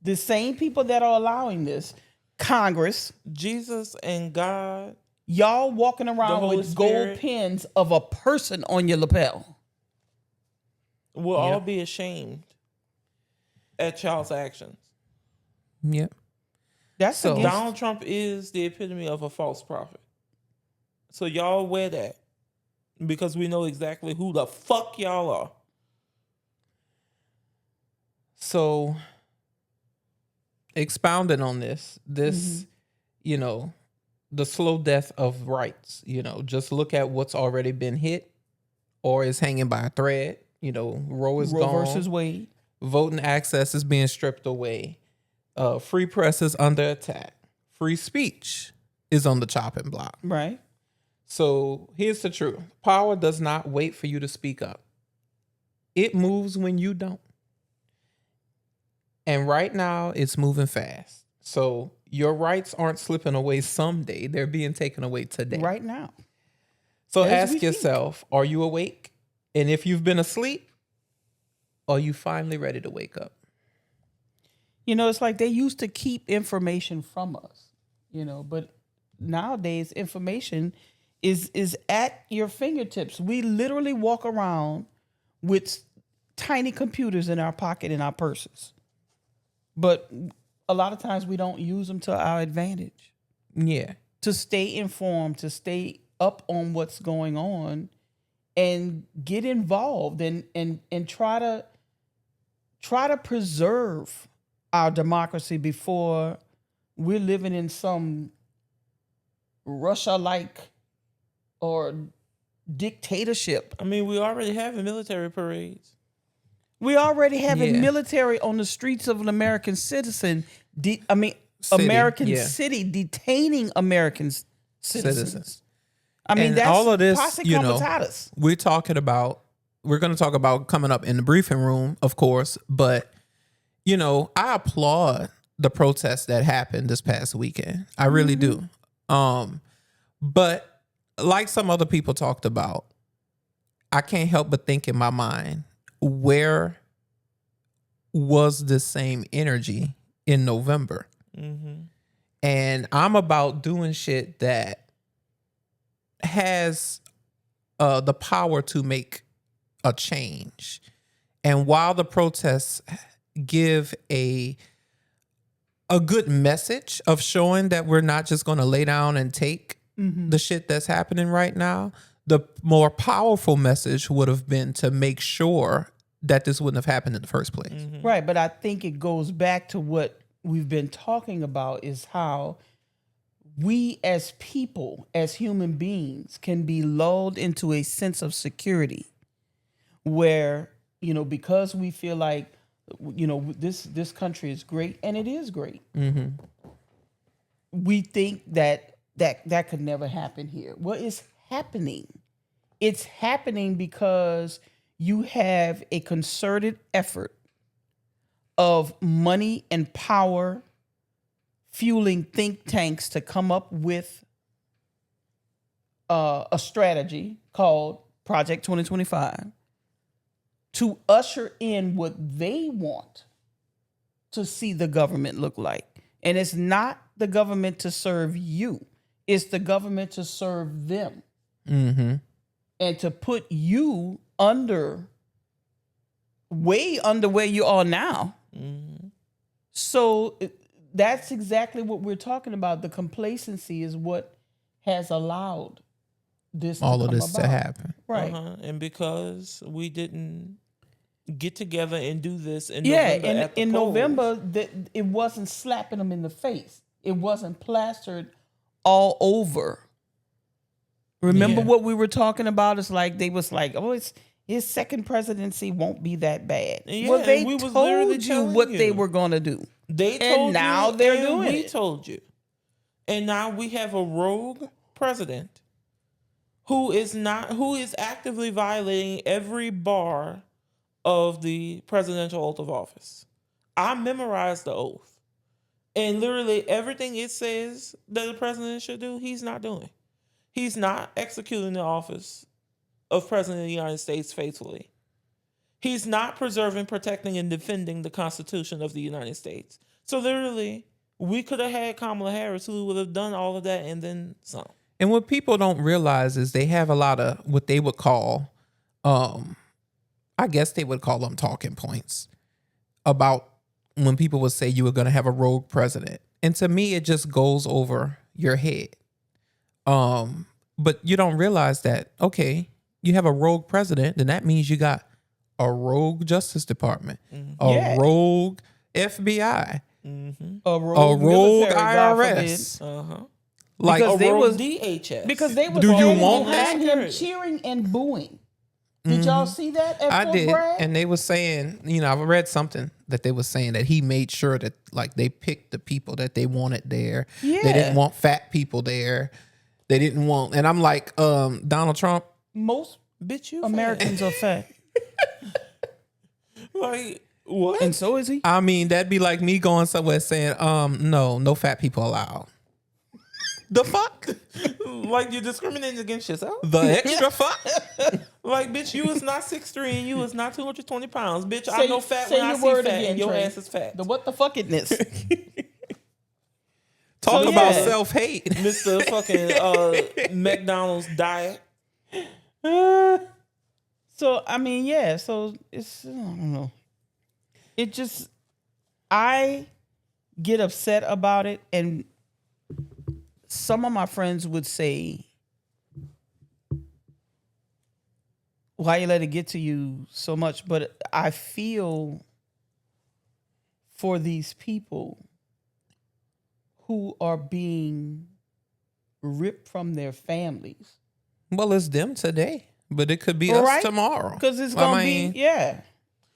the same people that are allowing this, Congress, Jesus and God. y'all walking The around Holy with Spirit. gold pins of a person on your lapel. Will all be ashamed at y'all's actions. Yep. That's So- against, Donald Trump is the epitome of a false prophet. So y'all wear that because we know exactly who the fuck y'all are. So, expounding on this, the slow death of rights, just look at what's already been hit or is hanging by a thread. Roe is Roe gone. versus Wade. Voting access is being stripped away. Free press is under attack. Free speech is on the chopping block. Right. So here's the truth. Power does not wait for you to speak up. It moves when you don't. And right now it's moving fast. So your rights aren't slipping away someday. They're being taken away today. Right now. So As we ask speak. yourself, are you awake? And if you've been asleep, are you finally ready to wake up? It's like they used to keep information from us, but nowadays information is at your fingertips. We literally walk around with tiny computers in our pocket, in our purses. But a lot of times we don't use them to our advantage. Yeah. To stay informed, to stay up on what's going on, and get involved and try to preserve our democracy before we're living in some Russia-like or dictatorship. I mean, we already have military parades. We already have a Yeah. military on the streets of an American citizen. City, American yeah. city detaining American citizens. I mean, And that's all of this, posse you know, comitatus. we're going to talk about coming up in the briefing room, of course, but you know, I applaud the protests that happened this past weekend. I really do. But like some other people talked about, I can't help but think in my mind, where was the same energy in November? And I'm about doing shit that has the power to make a change. And while the protests give a good message of showing that we're not just going to lay down and take the shit that's happening right now, the more powerful message would have been to make sure that this wouldn't have happened in the first place. Right, but I think it goes back to what we've been talking about, is how we as people, as human beings, can be lulled into a sense of security where, you know, because we feel like, you know, this country is great, and it is great. We think that could never happen here. Well, it's happening. It's happening because you have a concerted effort of money and power fueling think tanks to come up with a strategy called Project 2025 to usher in what they want to see the government look like. And it's not the government to serve you. It's the government to serve them. And to put you way under where you are now. So that's exactly what we're talking about. The complacency is what has allowed this All to of come this about. to happen. Right. And because we didn't get together and do this in Yeah, November at the in polls. November, it wasn't slapping them in the face. It wasn't plastered all over. Remember what we were talking about? It's like they was like, oh, his second presidency won't be that bad. Yeah, well, they and we was literally told you telling what you. they were going to do. They And told now you, they're and doing we it. told you. And now we have a rogue president who is actively violating every bar of the presidential oath of office. I memorized the oath. And literally everything it says that the president should do, he's not doing. He's not executing the office of President of the United States faithfully. He's not preserving, protecting, and defending the Constitution of the United States. So literally, we could have had Kamala Harris who would have done all of that and then some. And what people don't realize is they have a lot of what they would call, I guess they would call them talking points about when people would say you were going to have a rogue president. And to me, it just goes over your head. But you don't realize that, okay, you have a rogue president, then that means you got a rogue Justice Department, a rogue FBI, A rogue military, God IRS. forbid. Like, Because they rogue was DHS. Because they were Do you standing want behind that? him cheering and booing. Did y'all see that at I Fort did, Bragg? and they were saying, you know, I read something that they were saying that he made sure that like they picked the people that they wanted there. Yeah. They didn't want fat people there. They didn't want, and I'm like, Donald Trump. Most Bitch, you Americans are fat. like what? And so is he. I mean, that'd be like me going somewhere saying, no fat people allowed. The fuck? Like you're discriminating against yourself? The extra fuck? Like, bitch, you is not 6'3" and you is not 220 pounds. Bitch, I Say- know fat say when I your see word fat again, and your Trey. ass is fat. The what the fuckiness. Talk So, about yeah. self-hate. Mr. fucking McDonald's diet. So I mean, yeah. So it's I don't know. It just I get upset about it, and some of my friends would say, "Why you let it get to you so much?" But I feel for these people who are being ripped from their families. Well, it's them today, but it could be us Right? tomorrow. Because it's I gonna mean, be, yeah.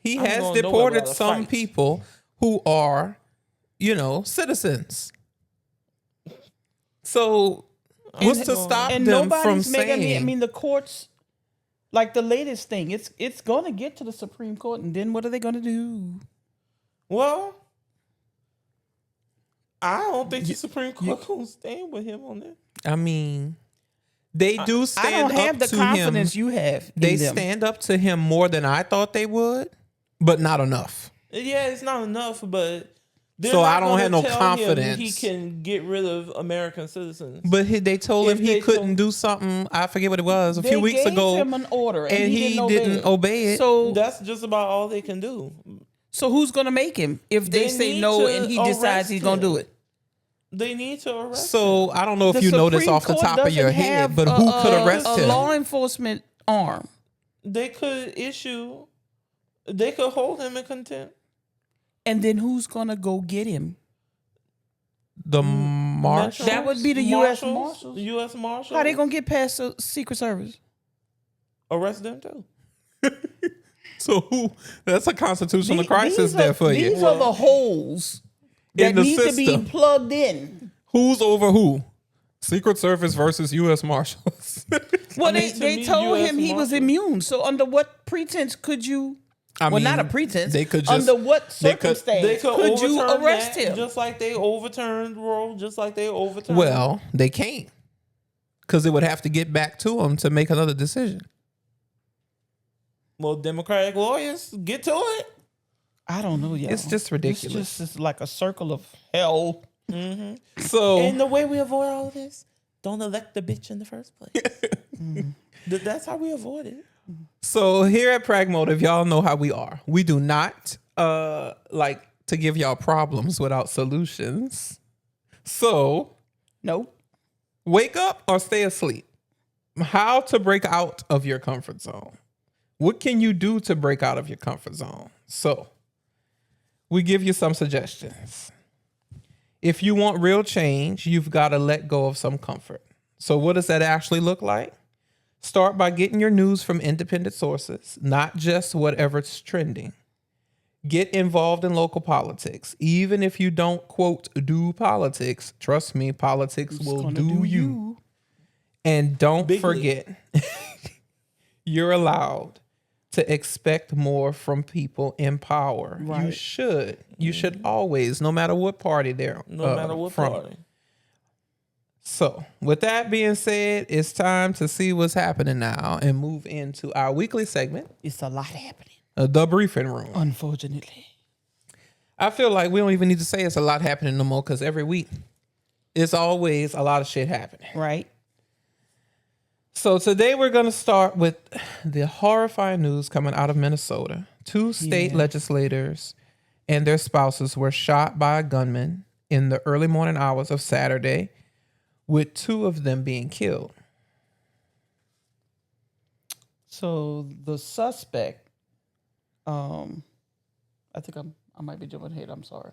He I'm has going nowhere deported without a some fight. people who are, you know, citizens. So What's to stop And them from nobody's making. saying? I mean, the courts, like the latest thing, it's going to get to the Supreme Court, and then what are they going to do? Well, I don't think the Supreme Court gonna stand with him on that. I mean, they do I stand don't have up the to confidence him. you have. They in them. stand up to him more than I thought they would, but not enough. Yeah, it's not enough, but they're So not I don't gonna have no tell him confidence. he can get rid of American citizens. But they told him If he they couldn't told- do something. I forget what it was a They few weeks gave ago, him an order, and he didn't obey obey it. So That's just about all they can do. who's going to make him if they They say need no to and he decides arrest he's going to him. do it? They need to arrest him. So I don't know if The you know this Supreme off the Court top of your doesn't head, have but who could arrest a him? law enforcement arm? They could hold him in contempt. And then who's going to go get him? The marshal. That would be the U.S. Marshals. Marshals. U.S. Marshals. How they going to get past the Secret Service? arrest them too? So who? That's a constitutional The- crisis these there are- for you. These are the holes that In the need to system. be plugged in. Who's over who? Secret Service versus U.S. Marshals. Well, mean, to they me, told US him he was Marshals. immune. So under what pretense could you? I Well, mean, not a pretense. They could just. under what they could- circumstance They could could you overturn arrest that, him? just like they overturned Roe, just like they overturned. Well, they can't, because it would have to get back to them to make another decision. well, Democratic lawyers get to it. I don't know. Yeah, It's just ridiculous. It's like a circle of hell. So And the way we avoid all of this, don't elect the bitch in the first place. That's how we avoid it. So here at Pragmotiv, y'all know how we are. We do not like to give y'all problems without solutions. So Nope. wake up or stay asleep. How to break out of your comfort zone. What can you do to break out of your comfort zone? So we give you some suggestions. If you want real change, you've got to let go of some comfort. So what does that actually look like? Start by getting your news from independent sources, not just whatever's trending. Get involved in local politics. Even if you don't, quote, do politics, trust me, politics will gonna do you. And don't Big forget, you're allowed to expect more from people in power. You Right. should. You should always, no matter what party they're No matter what from. party. So, with that being said, it's time to see what's happening now and move into our weekly segment, It's a lot happening. The Briefing Room. Unfortunately. I feel like we don't even need to say it's a lot happening no more, because every week it's always a lot of shit happening. Right. So today we're going to start with the horrifying news coming out of Minnesota. 2 state legislators and their spouses were shot by a gunman in the early morning hours of Saturday, with 2 of them being killed. So the suspect, I think I might be jumping ahead. I'm sorry.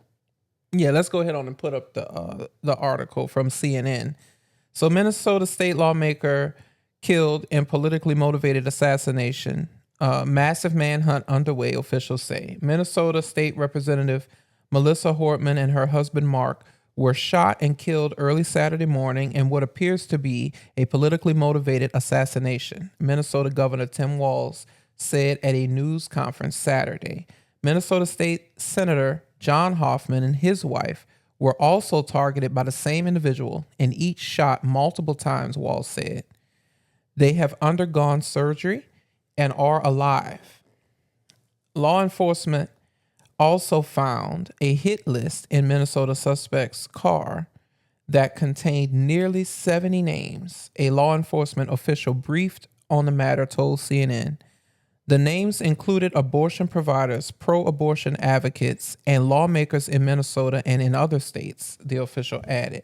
Yeah, let's go ahead on and put up the article from CNN. So Minnesota state lawmaker killed in politically motivated assassination. Massive manhunt underway, officials say. Minnesota State Representative Melissa Hortman and her husband Mark were shot and killed early Saturday morning in what appears to be a politically motivated assassination, Minnesota Governor Tim Walz said at a news conference Saturday. Minnesota State Senator John Hoffman and his wife were also targeted by the same individual and each shot multiple times, Walz said. They have undergone surgery and are alive. Law enforcement also found a hit list in Minnesota suspect's car that contained nearly 70 names. A law enforcement official briefed on the matter told CNN. The names included abortion providers, pro-abortion advocates, and lawmakers in Minnesota and in other states, the official added.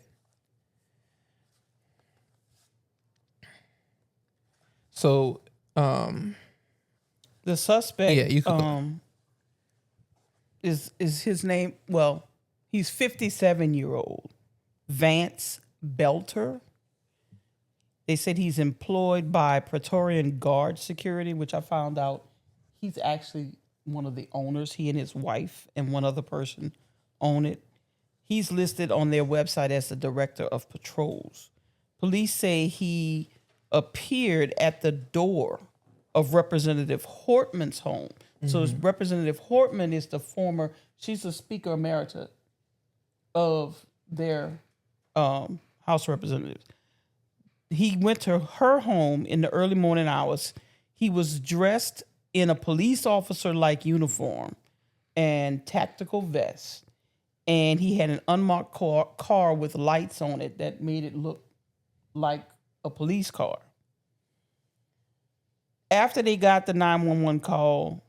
So, The suspect, Yeah, you can go. is his name? Well, he's 57-year-old Vance Belter. They said he's employed by Praetorian Guard Security, which I found out he's actually one of the owners. He and his wife and one other person own it. He's listed on their website as the director of patrols. Police say he appeared at the door of Representative Hortman's home. So Representative Hortman is she's the Speaker Emerita of their House of Representatives. He went to her home in the early morning hours. He was dressed in a police officer-like uniform and tactical vest. And he had an unmarked car with lights on it that made it look like a police car. After they got the 911 call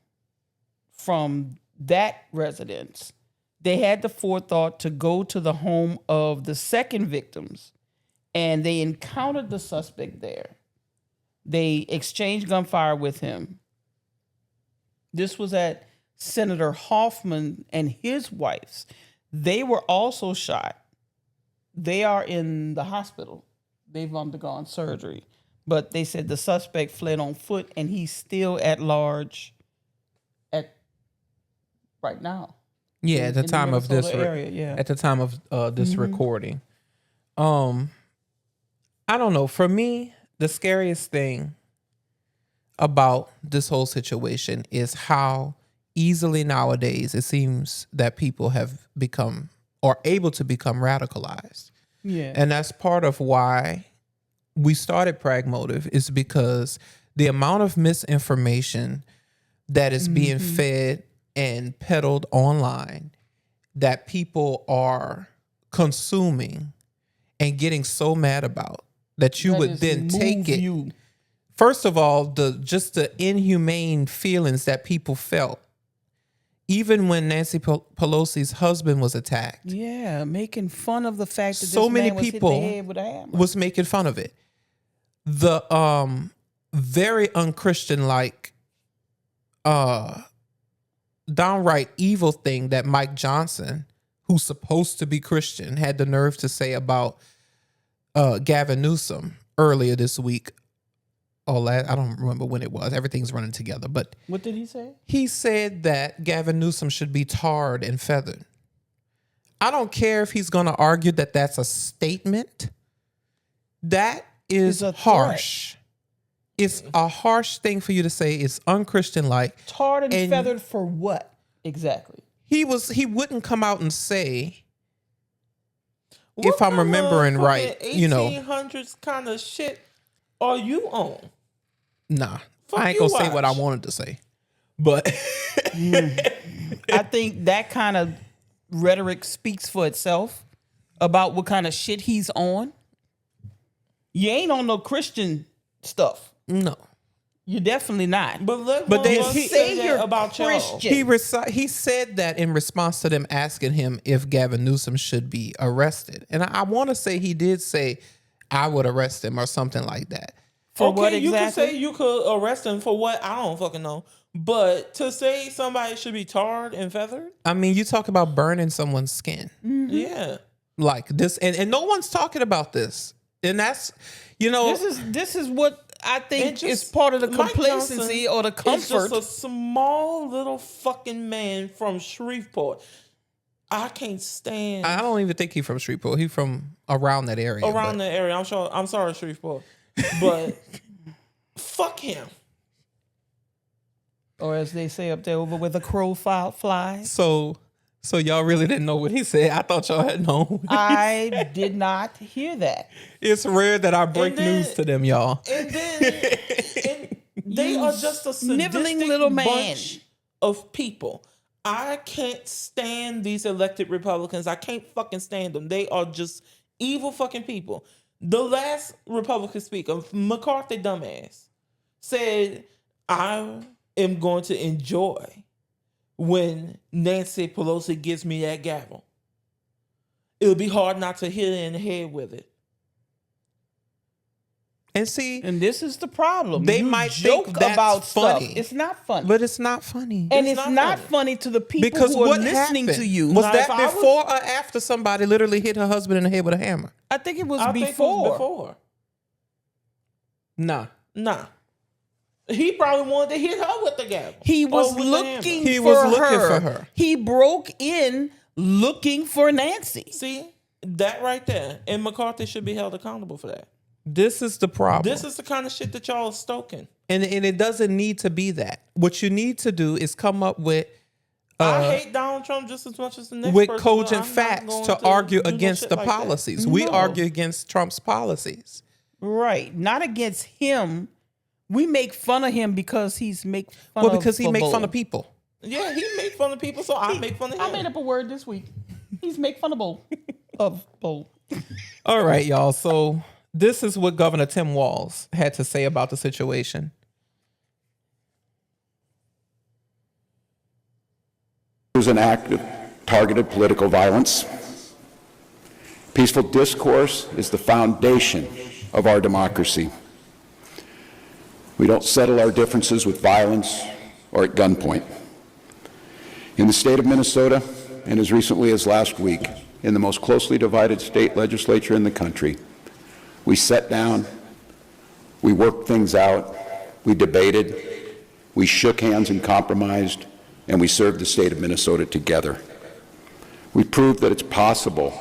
from that residence, they had the forethought to go to the home of the second victims, and they encountered the suspect there. They exchanged gunfire with him. This was at Senator Hoffman and his wife's. They were also shot. They are in the hospital. They've undergone surgery. But they said the suspect fled on foot, and he's still at large right now. Yeah, at the time of this area, at the time of this recording. I don't know. For me, the scariest thing about this whole situation is how easily nowadays it seems that people have become or able to become radicalized. Yeah. And that's part of why we started Pragmotiv, is because the amount of misinformation that is being fed and peddled online that people are consuming and getting so mad about that you would then take it. First of all, the inhumane feelings that people felt, even when Nancy Pelosi's husband was attacked. Yeah, making fun of the fact that so this many man was people hit the head with a hammer. Was making fun of it. The very unchristian-like, downright evil thing that Mike Johnson, who's supposed to be Christian, had the nerve to say about Gavin Newsom earlier this week. I don't remember when it was. Everything's running together. But what did he say? He said that Gavin Newsom should be tarred and feathered. I don't care if he's going to argue that that's a statement. That is harsh. It's a harsh thing for you to say. It's unchristian-like. Tarred and feathered for what exactly? He wouldn't come out and say, if I'm remembering right, 1800s kind of shit are you on? Nah, I ain't gonna say what I wanted to say, but I think that kind of rhetoric speaks for itself about what kind of shit he's on. You ain't on no Christian stuff. No, you're definitely not. But he say you're about Christian. He said that in response to them asking him if Gavin Newsom should be arrested, and I want to say he did say, I would arrest him or something like that. For what exactly? You could say you could arrest him for what? I don't fucking know. But to say somebody should be tarred and feathered? I mean, you talk about burning someone's skin. Mm-hmm. Yeah. Like this, and no one's talking about this. And that's, This is what I think is part of the complacency or the comfort. It's just a small little fucking man from Shreveport. I can't stand. I don't even think he's from Shreveport. He's from around that area. I'm sorry, Shreveport. But fuck him. Or as they say up there, over where the crow flies. So y'all really didn't know what he said. I thought y'all had known. I did not hear that. It's rare that I break news to them, y'all. And they are just a sniveling little bunch of people. I can't stand these elected Republicans. I can't fucking stand them. They are just evil fucking people. The last Republican speaker, McCarthy dumbass, said, I am going to enjoy when Nancy Pelosi gives me that gavel. It'll be hard not to hit her in the head with it. And see, and this is the problem. They might joke about funny. Stuff. It's not funny. But it's not funny. And it's not funny to the people because who are listening to you. Was that before or after somebody literally hit her husband in the head with a hammer? I think it was before. Nah. He probably wanted to hit her with the gavel. He was looking for her. He broke in looking for Nancy. See, that right there. And McCarthy should be held accountable for that. This is the problem. This is the kind of shit that y'all are stoking. And it doesn't need to be that. What you need to do is come up with I hate Donald Trump just as much as the next with person. cogent facts to argue against the policies. We No. argue against Trump's policies. Right. Not against him. We make fun of him because he's make fun of Because he makes fun of people. Yeah, he make fun of people, so I make fun of him. I made up a word this week. He's make fun of bull. Of bull. All right, y'all. So this is what Governor Tim Walz had to say about the situation. It was an act of targeted political violence. Peaceful discourse is the foundation of our democracy. We don't settle our differences with violence or at gunpoint. In the state of Minnesota, and as recently as last week, in the most closely divided state legislature in the country, we sat down, we worked things out, we debated, we shook hands and compromised, and we served the state of Minnesota together. We proved that it's possible,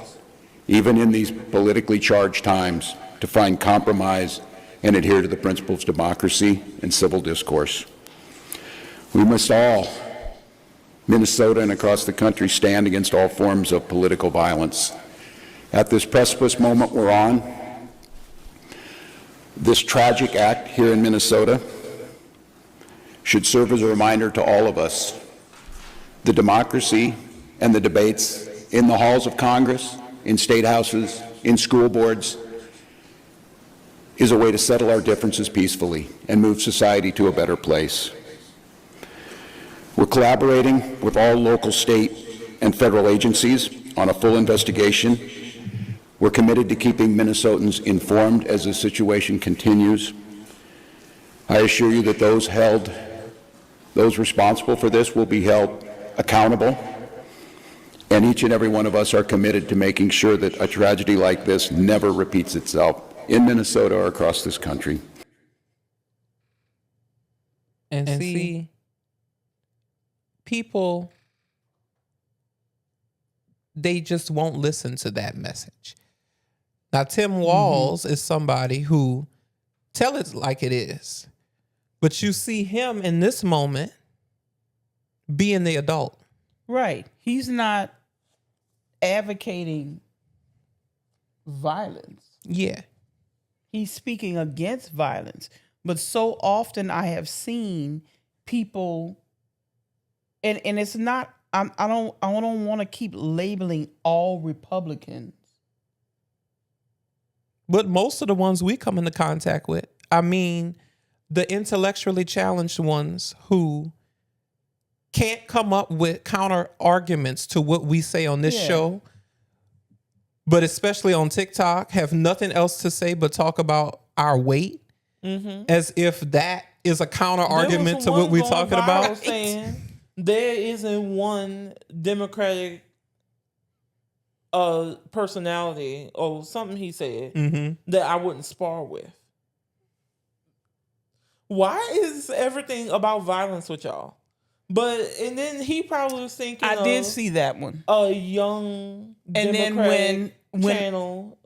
even in these politically charged times, to find compromise and adhere to the principles of democracy and civil discourse. We must all, Minnesota and across the country, stand against all forms of political violence. At this precipice moment we're on, this tragic act here in Minnesota should serve as a reminder to all of us. The democracy and the debates in the halls of Congress, in state houses, in school boards, is a way to settle our differences peacefully and move society to a better place. We're collaborating with all local, state, and federal agencies on a full investigation. We're committed to keeping Minnesotans informed as the situation continues. I assure you that those responsible for this will be held accountable, and each and every one of us are committed to making sure that a tragedy like this never repeats itself in Minnesota or across this country. And see, people, they just won't listen to that message. Now, Tim Walz is somebody who tell it like it is, but you see him in this moment being the adult. Right. He's not advocating violence. Yeah. He's speaking against violence. But so often I have seen people, and it's not, I don't want to keep labeling all Republicans. But most of the ones we come into contact with, I mean, the intellectually challenged ones who can't come up with counter arguments to what we say on this show, but especially on TikTok, have nothing else to say but talk about our weight, as if that is a counter argument to what we're talking about. Saying there isn't one Democratic personality or something he said that I wouldn't spar with. Why is everything about violence with y'all? And then he probably was thinking I did see that one. A young And Democratic then when channel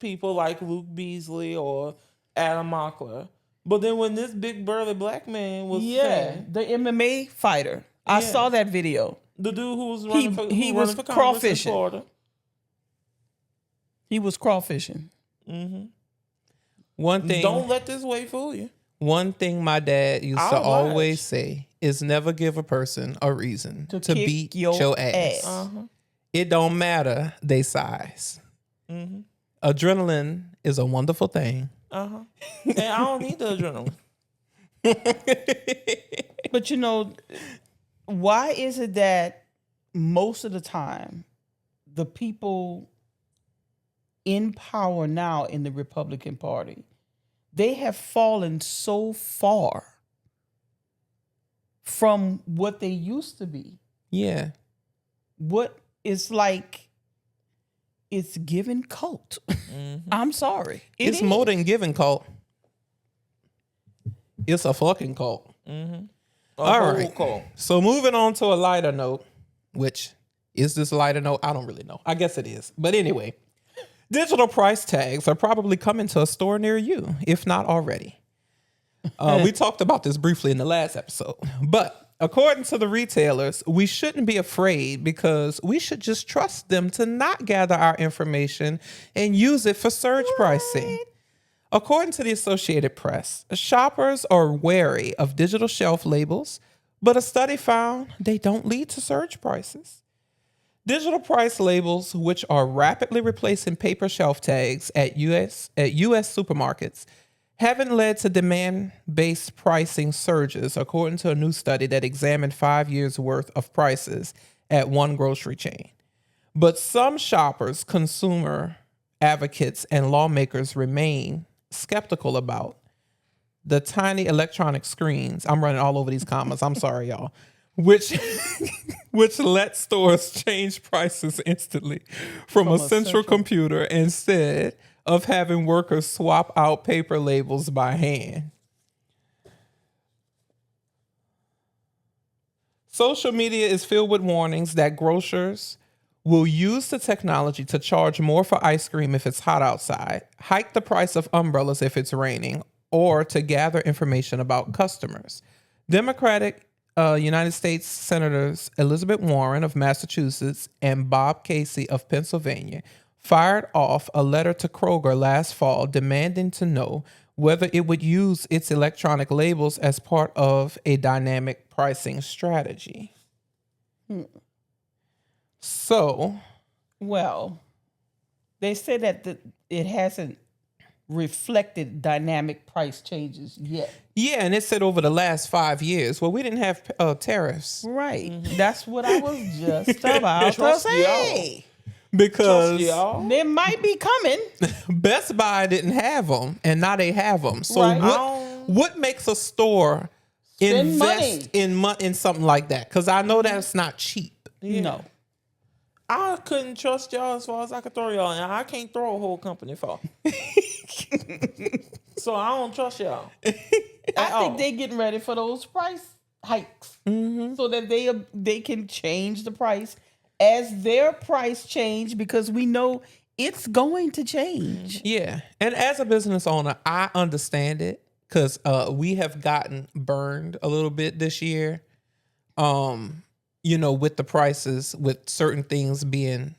people like Luke Beasley or Adam Mockler. But then when this big burly black man was saying, the MMA fighter. I saw that video. the dude who was running for he who was running for Congress in crawfishing. Florida. He was crawfishing. One thing, Don't let this weight fool you. one thing my dad used to I'll always watch. say is never give a person a reason to kick beat your your ass. ass. It don't matter they size. Adrenaline is a wonderful thing. And I don't need the adrenaline. But you know, why is it that most of the time the people in power now in the Republican Party, they have fallen so far from what they used to be? Yeah. What it's like, it's giving cult. I'm sorry. It's is. more than giving cult. It's a fucking cult. All whole right. cult. So moving on to a lighter note, which is this a lighter note? I don't really know. I guess it is. But anyway, Digital price tags are probably coming to a store near you, if not already. We talked about this briefly in the last episode, but according to the retailers, we shouldn't be afraid because we should just trust them to not gather our information and use it for surge pricing. According to the Associated Press, shoppers are wary of digital shelf labels, but a study found they don't lead to surge prices. Digital price labels, which are rapidly replacing paper shelf tags at U.S. supermarkets, haven't led to demand-based pricing surges, according to a new study that examined 5 years' worth of prices at one grocery chain. But some shoppers, consumer advocates, and lawmakers remain skeptical about the tiny electronic screens. I'm running all over these commas. I'm sorry, y'all. Which let stores change prices instantly from a central computer instead of having workers swap out paper labels by hand. Social media is filled with warnings that grocers will use the technology to charge more for ice cream if it's hot outside, hike the price of umbrellas if it's raining, or to gather information about customers. Democratic United States Senators Elizabeth Warren of Massachusetts and Bob Casey of Pennsylvania fired off a letter to Kroger last fall demanding to know whether it would use its electronic labels as part of a dynamic pricing strategy. So, well, they say that it hasn't reflected dynamic price changes yet. Yeah, and it said over the last 5 years. Well, we didn't have tariffs. Right. That's what I was just about to say. Because they might be coming. Best Buy didn't have them, and now they have them. So what makes a store invest in something like that? Because I know that's not cheap. Yeah. No. I couldn't trust y'all as far as I could throw y'all, and I can't throw a whole company for. So I don't trust y'all. I think they're getting ready for those price hikes so that they can change the price as their price change, because we know it's going to change. Yeah. And as a business owner, I understand it because we have gotten burned a little bit this year. With the prices, with certain things being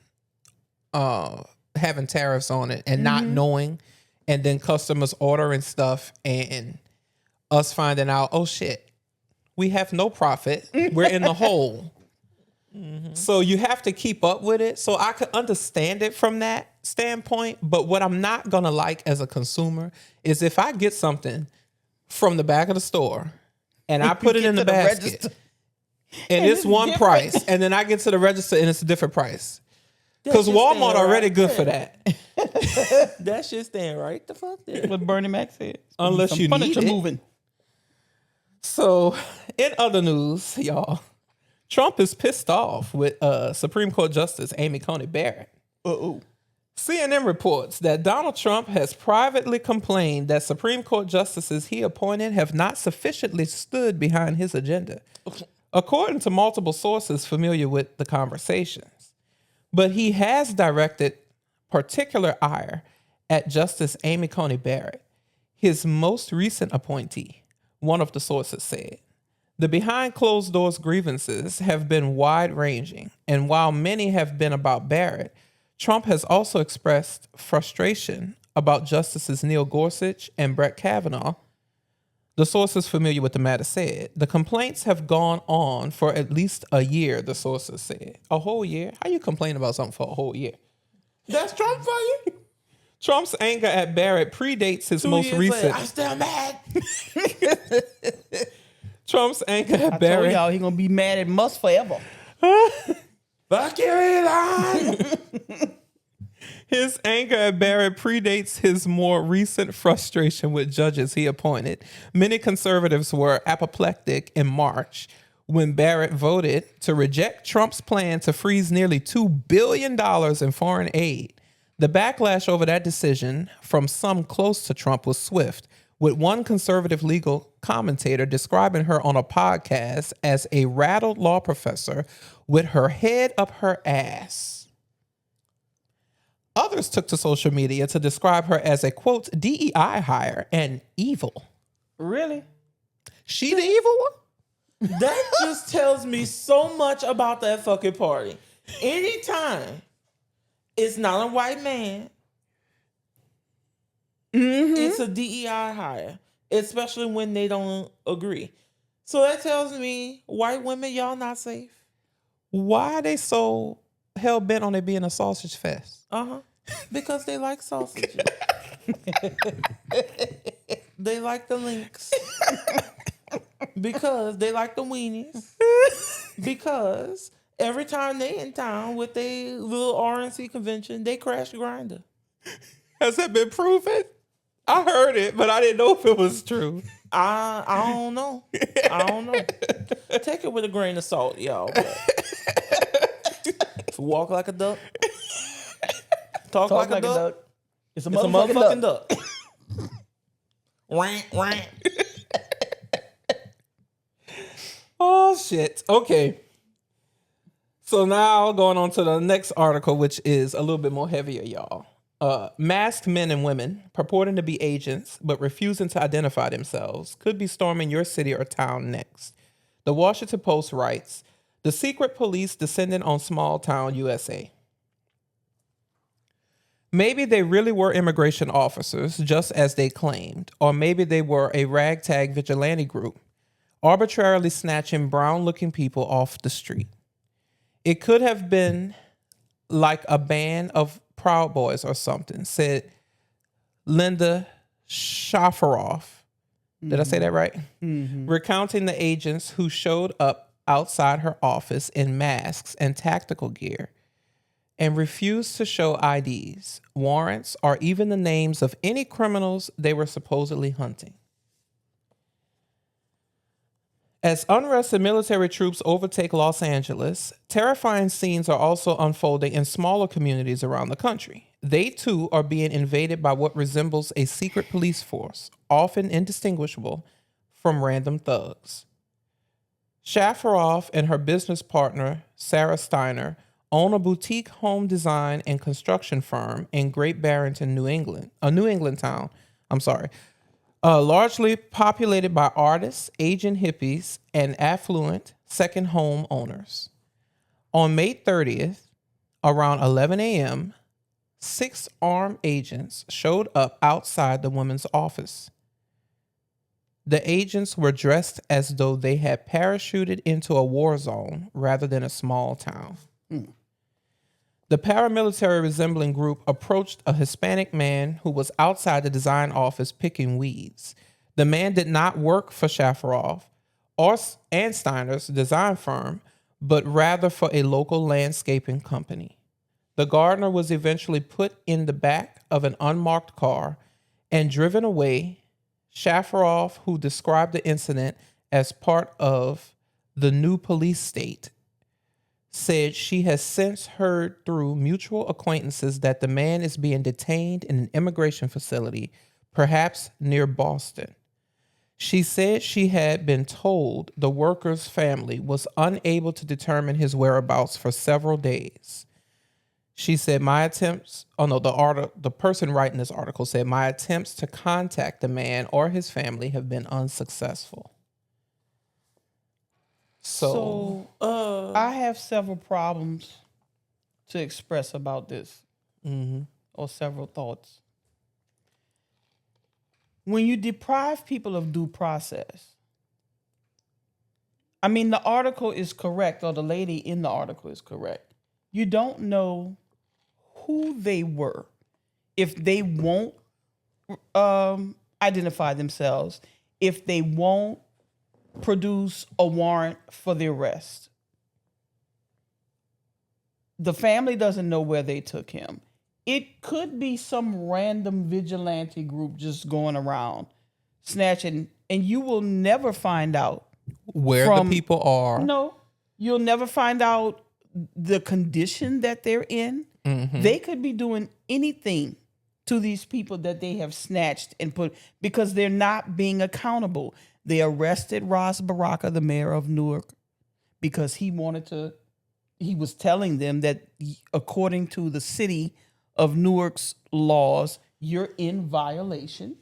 having tariffs on it and not knowing, and then customers ordering stuff and us finding out, oh shit, we have no profit. We're in the hole. So you have to keep up with it. So I could understand it from that standpoint. But what I'm not going to like as a consumer is if I get something from the back of the store and I put it in the basket and it's one price, and then I get to the register and it's a different price. Because Walmart already good for that. That shit staying right the fuck there. What Bernie Mac said. Unless you need it. Moving. So, in other news, y'all, Trump is pissed off with Supreme Court Justice Amy Coney Barrett. CNN reports that Donald Trump has privately complained that Supreme Court justices he appointed have not sufficiently stood behind his agenda, according to multiple sources familiar with the conversations. But he has directed particular ire at Justice Amy Coney Barrett, his most recent appointee, one of the sources said. The behind closed doors grievances have been wide-ranging, and while many have been about Barrett, Trump has also expressed frustration about Justices Neil Gorsuch and Brett Kavanaugh. The sources familiar with the matter said, the complaints have gone on for at least a year, the sources said. A whole year? How you complain about something for a whole year? That's Trump for you? Trump's anger at Barrett predates his most recent... I'm still mad. Trump's anger at I Barrett... told y'all he gonna be mad at Musk forever. Fuck you, Elon. His anger at Barrett predates his more recent frustration with judges he appointed. Many conservatives were apoplectic in March when Barrett voted to reject Trump's plan to freeze nearly $2 billion in foreign aid. The backlash over that decision from some close to Trump was swift, with one conservative legal commentator describing her on a podcast as a rattled law professor with her head up her ass. Others took to social media to describe her as a, quote, DEI hire and evil. Really? She the evil one? That just tells me so much about that fucking party. Anytime it's not a white man, it's a DEI hire, especially when they don't agree. So that tells me white women, y'all not safe. Why are they so hell bent on it being a sausage fest? Because they like sausages. They like the links. Because they like the weenies. Because every time they in town with their little RNC convention, they crash the grinder. Has that been proven? I heard it, but I didn't know if it was true. I don't know. I don't know. Take it with a grain of salt, y'all. Walk like a duck. Talk like a duck. It's a It's a motherfucking motherfucking duck. duck. Rant, rant. Oh, shit. Okay. So now going on to the next article, which is a little bit more heavier, y'all. Masked men and women purporting to be agents but refusing to identify themselves could be storming your city or town next. The Washington Post writes, the secret police descending on small town USA. Maybe they really were immigration officers, just as they claimed, or maybe they were a ragtag vigilante group, arbitrarily snatching brown-looking people off the street. It could have been like a band of Proud Boys or something, said Linda Shafaroff. Did I say that right? Recounting the agents who showed up outside her office in masks and tactical gear and refused to show IDs, warrants, or even the names of any criminals they were supposedly hunting. As unrest and military troops overtake Los Angeles, terrifying scenes are also unfolding in smaller communities around the country. They too are being invaded by what resembles a secret police force, often indistinguishable from random thugs. Shafaroff and her business partner, Sarah Steiner, own a boutique home design and construction firm in Great Barrington, New England, a New England town. Largely populated by artists, aging hippies, and affluent second home owners. On May 30th, around 11 a.m., 6 armed agents showed up outside the woman's office. The agents were dressed as though they had parachuted into a war zone rather than a small town. The paramilitary resembling group approached a Hispanic man who was outside the design office picking weeds. The man did not work for Shafaroff and Steiner's design firm, but rather for a local landscaping company. The gardener was eventually put in the back of an unmarked car and driven away. Shafaroff, who described the incident as part of the new police state, said she has since heard through mutual acquaintances that the man is being detained in an immigration facility, perhaps near Boston. She said she had been told the worker's family was unable to determine his whereabouts for several days. She said, the person writing this article said, my attempts to contact the man or his family have been unsuccessful. So I have several problems to express about this, or several thoughts. When you deprive people of due process, I mean, the article is correct, or the lady in the article is correct. You don't know who they were. If they won't identify themselves, if they won't produce a warrant for the arrest. The family doesn't know where they took him. It could be some random vigilante group just going around snatching, and you will never find out where the people are. No, you'll never find out the condition that they're in. They could be doing anything to these people that they have snatched and put, because they're not being accountable. They arrested Ras Baraka, the mayor of Newark, because he was telling them that according to the city of Newark's laws, you're in violation.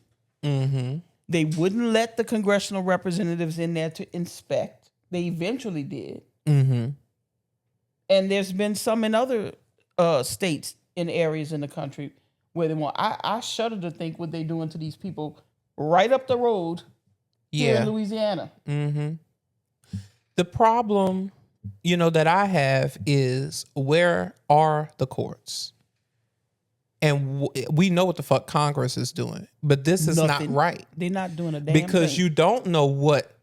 Mm-hmm. They wouldn't let the congressional representatives in there to inspect. They eventually did. Mm-hmm. And there's been some in other states in areas in the country where they want. I shudder to think what they're doing to these people right up the road here in Louisiana. Mm-hmm. The problem, that I have is, where are the courts? And we know what the fuck Congress is doing, but this is not right. They're not doing a damn because thing. you don't know what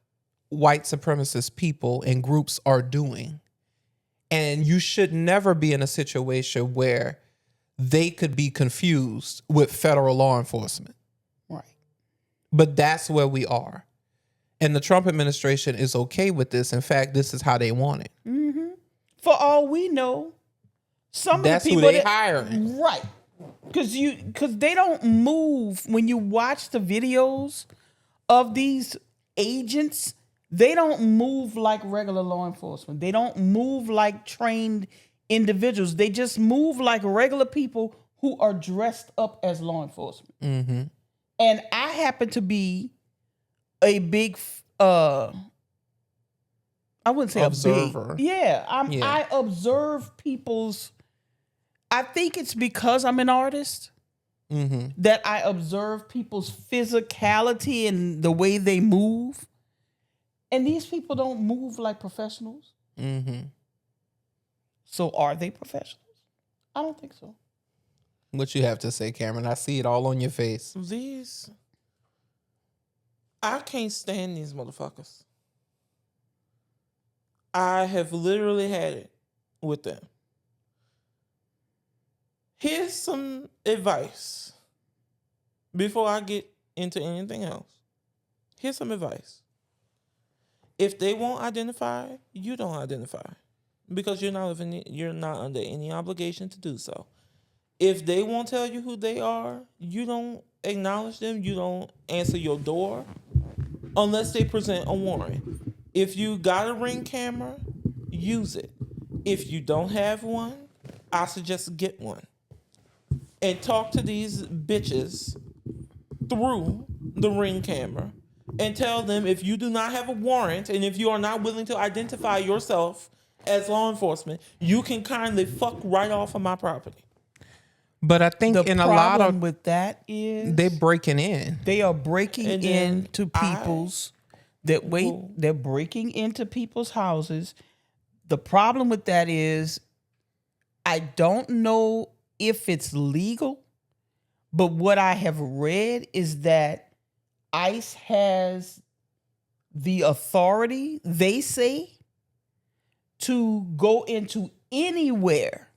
white supremacist people and groups are doing. And you should never be in a situation where they could be confused with federal law enforcement. Right. But that's where we are. And the Trump administration is okay with this. In fact, this is how they want it. Mm-hmm. For all we know, some that's of the people who they hiring. Right. Because they don't move. When you watch the videos of these agents, they don't move like regular law enforcement. They don't move like trained individuals. They just move like regular people who are dressed up as law enforcement. Mm-hmm. And I happen to be a big, I wouldn't say observer. I observe people's. I think it's because I'm an artist that I observe people's physicality and the way they move. And these people don't move like professionals. Mm-hmm. So are they professionals? I don't think so. What you have to say, Kameron? I see it all on your face. I can't stand these motherfuckers. I have literally had it with them. Here's some advice before I get into anything else. Here's some advice. If they won't identify, you don't identify, because you're not under any obligation to do so. If they won't tell you who they are, you don't acknowledge them. You don't answer your door unless they present a warrant. If you got a Ring camera, use it. If you don't have one, I suggest get one. And talk to these bitches through the Ring camera and tell them, if you do not have a warrant and if you are not willing to identify yourself as law enforcement, you can kindly fuck right off of my property. But I think The in a lot of with that is they're breaking in. they are breaking And then into people's they're breaking into people's houses. The problem with that is I don't know if it's legal, but what I have read is that ICE has the authority, they say, to go into anywhere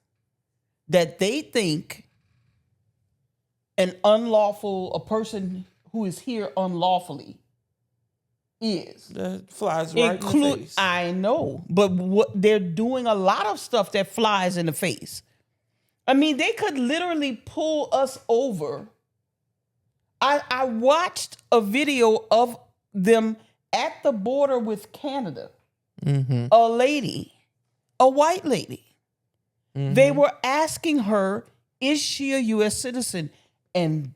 that they think a person who is here unlawfully is. That flies right in the face. I know, but they're doing a lot of stuff that flies in the face. I mean, they could literally pull us over. I watched a video of them at the border with Canada. Mm-hmm. A white lady. Mm-hmm. They were asking her, is she a U.S. citizen? And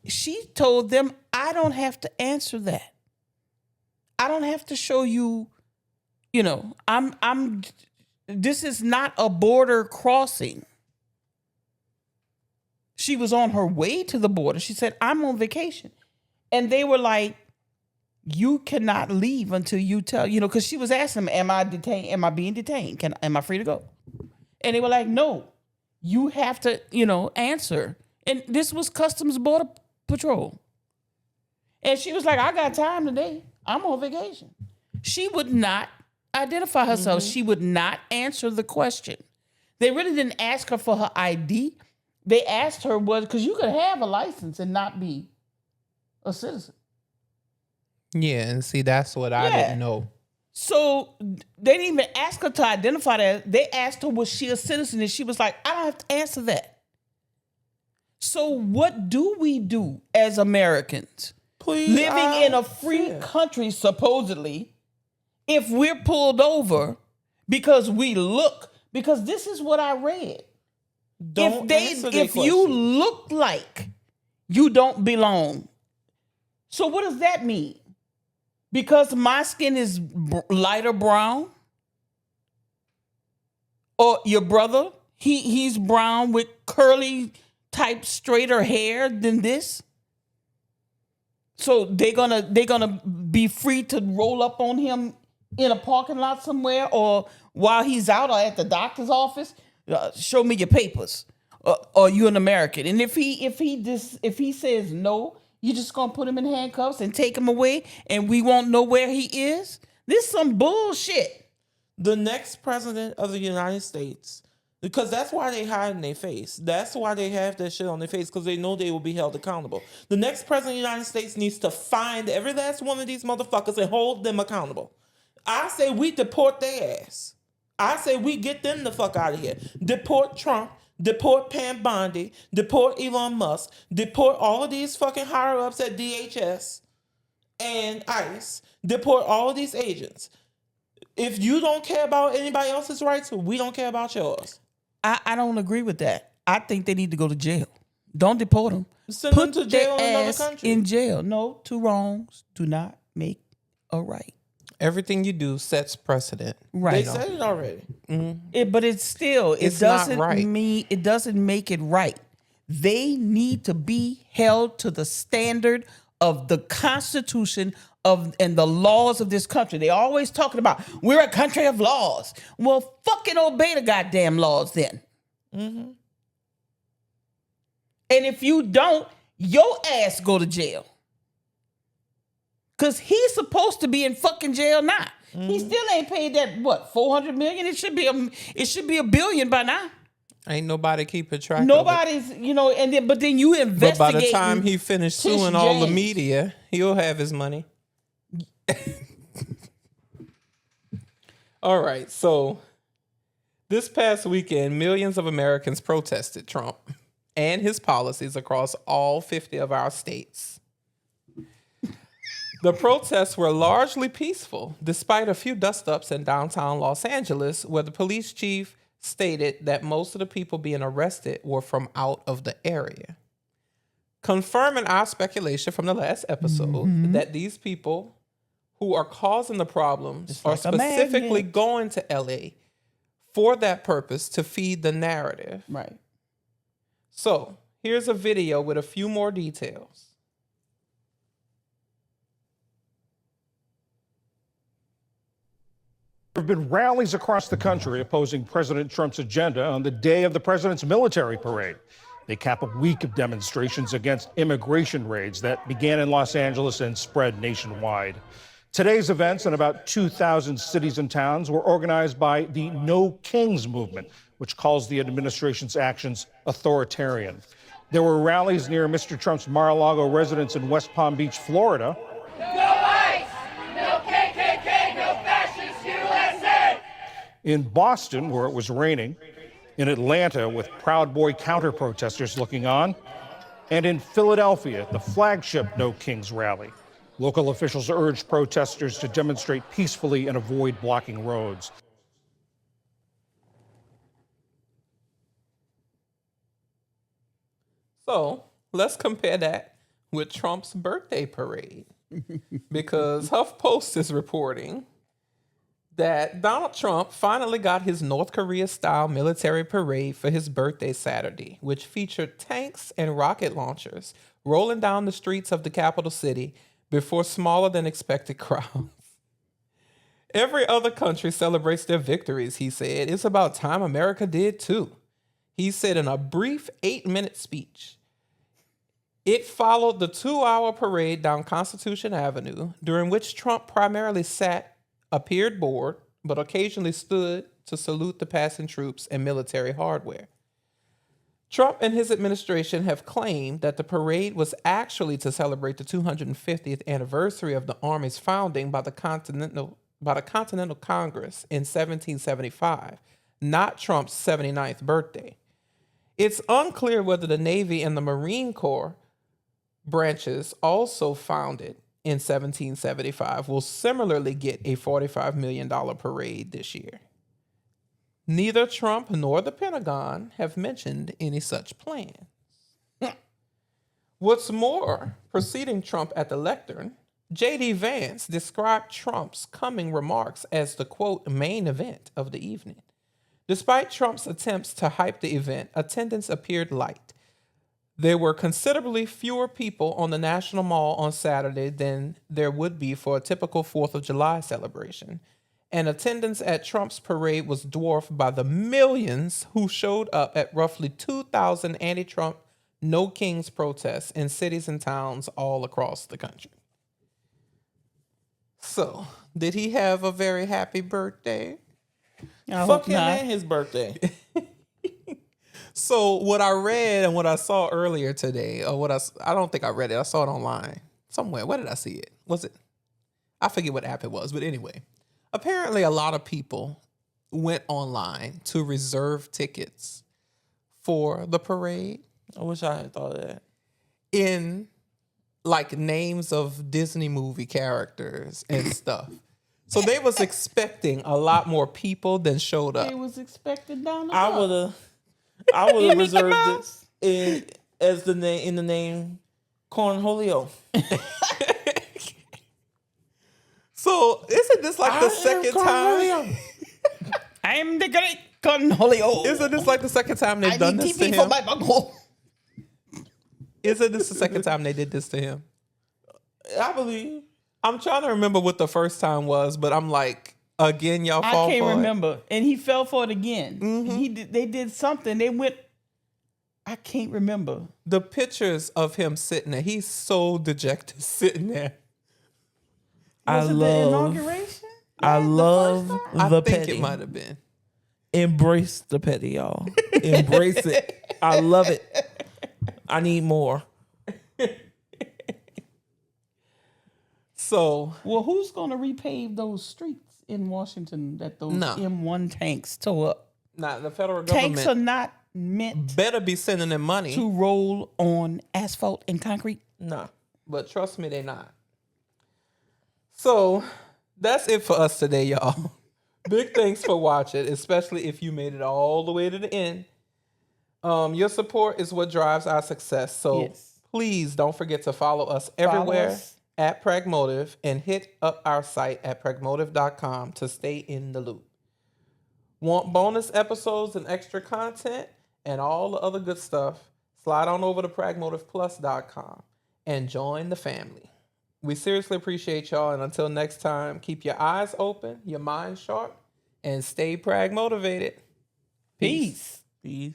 she told them, I don't have to answer that. I don't have to show you, this is not a border crossing. She was on her way to the border. She said, I'm on vacation. And they were like, you cannot leave until you tell, because she was asking them, am I detained? Am I being detained? Am I free to go? And they were like, no, you have to, answer. And this was Customs Border Patrol. And she was like, I got time today. I'm on vacation. She would not identify herself. Mm-hmm. She would not answer the question. They really didn't ask her for her ID. They asked her because you could have a license and not be a citizen. Yeah, and see, that's what I didn't know. So they didn't even ask her to identify that. They asked her, was she a citizen? And she was like, I don't have to answer that. So what do we do as Americans? Living in a free country, supposedly, if we're pulled over because this is what I read. Don't answer their If you question. look like you don't belong, so what does that mean? Because my skin is lighter brown, or your brother, he's brown with curly type straighter hair than this. So they're gonna be free to roll up on him in a parking lot somewhere, or while he's out, or at the doctor's office. Show me your papers, or you an American. And if he says no, you just gonna put him in handcuffs and take him away, and we won't know where he is. This is some bullshit. The next president of the United States, because that's why they hide in their face. That's why they have that shit on their face, because they know they will be held accountable. The next president of the United States needs to find every last one of these motherfuckers and hold them accountable. I say we deport their ass. I say we get them the fuck out of here. Deport Trump. Deport Pam Bondi. Deport Elon Musk. Deport all of these fucking higher ups at DHS and ICE. Deport all of these agents. If you don't care about anybody else's rights, we don't care about yours. I don't agree with that. I think they need to go to jail. Don't deport them. Send them to jail their in another ass country. in jail. No, two wrongs do not make a right. Everything you do sets precedent. Right. They said it already. But it's still, It's not right. it doesn't make it right. They need to be held to the standard of the Constitution and the laws of this country. They always talking about we're a country of laws. Well, fucking obey the goddamn laws then. And if you don't, your ass go to jail. Cause he's supposed to be in fucking jail now. He still ain't paid that $400 million. It should be $1 billion by now. Ain't nobody keeping track Nobody's, of but then you it. investigate. But by the time he finished Tish suing all the James. media, he'll have his money. All right, so this past weekend, millions of Americans protested Trump and his policies across all 50 of our states. The protests were largely peaceful, despite a few dust-ups in downtown Los Angeles, where the police chief stated that most of the people being arrested were from out of the area, confirming our speculation from the last episode that these people who are causing the problems are like a specifically magnet. going to LA for that purpose, to feed the narrative. Right. So here's a video with a few more details. There have been rallies across the country opposing President Trump's agenda on the day of the president's military parade. They cap a week of demonstrations against immigration raids that began in Los Angeles and spread nationwide. Today's events in about 2,000 cities and towns were organized by the No Kings movement, which calls the administration's actions authoritarian. There were rallies near Mr. Trump's Mar-a-Lago residence in West Palm Beach, Florida. No ICE! No KKK! No fascist USA! In Boston, where it was raining. In Atlanta, with Proud Boy counter-protesters looking on. And in Philadelphia, at the flagship No Kings rally. Local officials urged protesters to demonstrate peacefully and avoid blocking roads. So let's compare that with Trump's birthday parade. Because HuffPost is reporting that Donald Trump finally got his North Korea-style military parade for his birthday Saturday, which featured tanks and rocket launchers rolling down the streets of the capital city before smaller than expected crowds. Every other country celebrates their victories, he said. It's about time America did too. He said in a brief 8-minute speech. It followed the 2-hour parade down Constitution Avenue, during which Trump primarily sat, appeared bored, but occasionally stood to salute the passing troops and military hardware. Trump and his administration have claimed that the parade was actually to celebrate the 250th anniversary of the Army's founding by the Continental Congress in 1775, not Trump's 79th birthday. It's unclear whether the Navy and the Marine Corps branches, also founded in 1775, will similarly get a $45 million parade this year. Neither Trump nor the Pentagon have mentioned any such plan. What's more, preceding Trump at the lectern, J.D. Vance described Trump's coming remarks as the, quote, main event of the evening. Despite Trump's attempts to hype the event, attendance appeared light. There were considerably fewer people on the National Mall on Saturday than there would be for a typical 4th of July celebration, and attendance at Trump's parade was dwarfed by the millions who showed up at roughly 2,000 anti-Trump No Kings protests in cities and towns all across the country. So, did he have a very happy birthday? Fuck him and his birthday. So what I read and what I saw earlier today, or what I don't think I read it. I saw it online somewhere. Where did I see it? Was it? I forget what app it was, but anyway, apparently a lot of people went online to reserve tickets for the parade. I wish I had thought of that. In like names of Disney movie characters and stuff. So they was expecting a lot more people than showed up. They was expecting down the I block. would have reserved it as the name in the name Cornholio. So isn't this like the second time? I am the great Cornholio. Isn't this like the second time they've done this to TV him? for my bunghole. Isn't this the second time they did this to him? I believe. I'm trying to remember what the first time was, but I'm like, again, y'all fall I can't for it? remember. And he fell for it again. Mm-hmm. They did something. They went. I can't remember. The pictures of him sitting there, he's so dejected sitting there. Was it the inauguration? I Yeah, love the first time? I the think petty. it might have been. Embrace the petty, y'all. Embrace it. I love it. I need more. So, Well, who's going to repave those streets in Washington that those No. M1 tanks tore up? nah, the federal Tanks are government not meant better be sending them money, to roll on asphalt and concrete. Nah. but trust me, they not. So, that's it for us today, y'all. Big thanks for watching, especially if you made it all the way to the end. Your support is what drives our success. So Yes. please don't forget to follow us everywhere us. at Pragmotiv and hit up our site at pragmotiv.com to stay in the loop. Want bonus episodes and extra content and all the other good stuff? Slide on over to pragmotivplus.com and join the family. We seriously appreciate y'all, and until next time, keep your eyes open, your mind sharp, and stay prag motivated. Peace. Peace.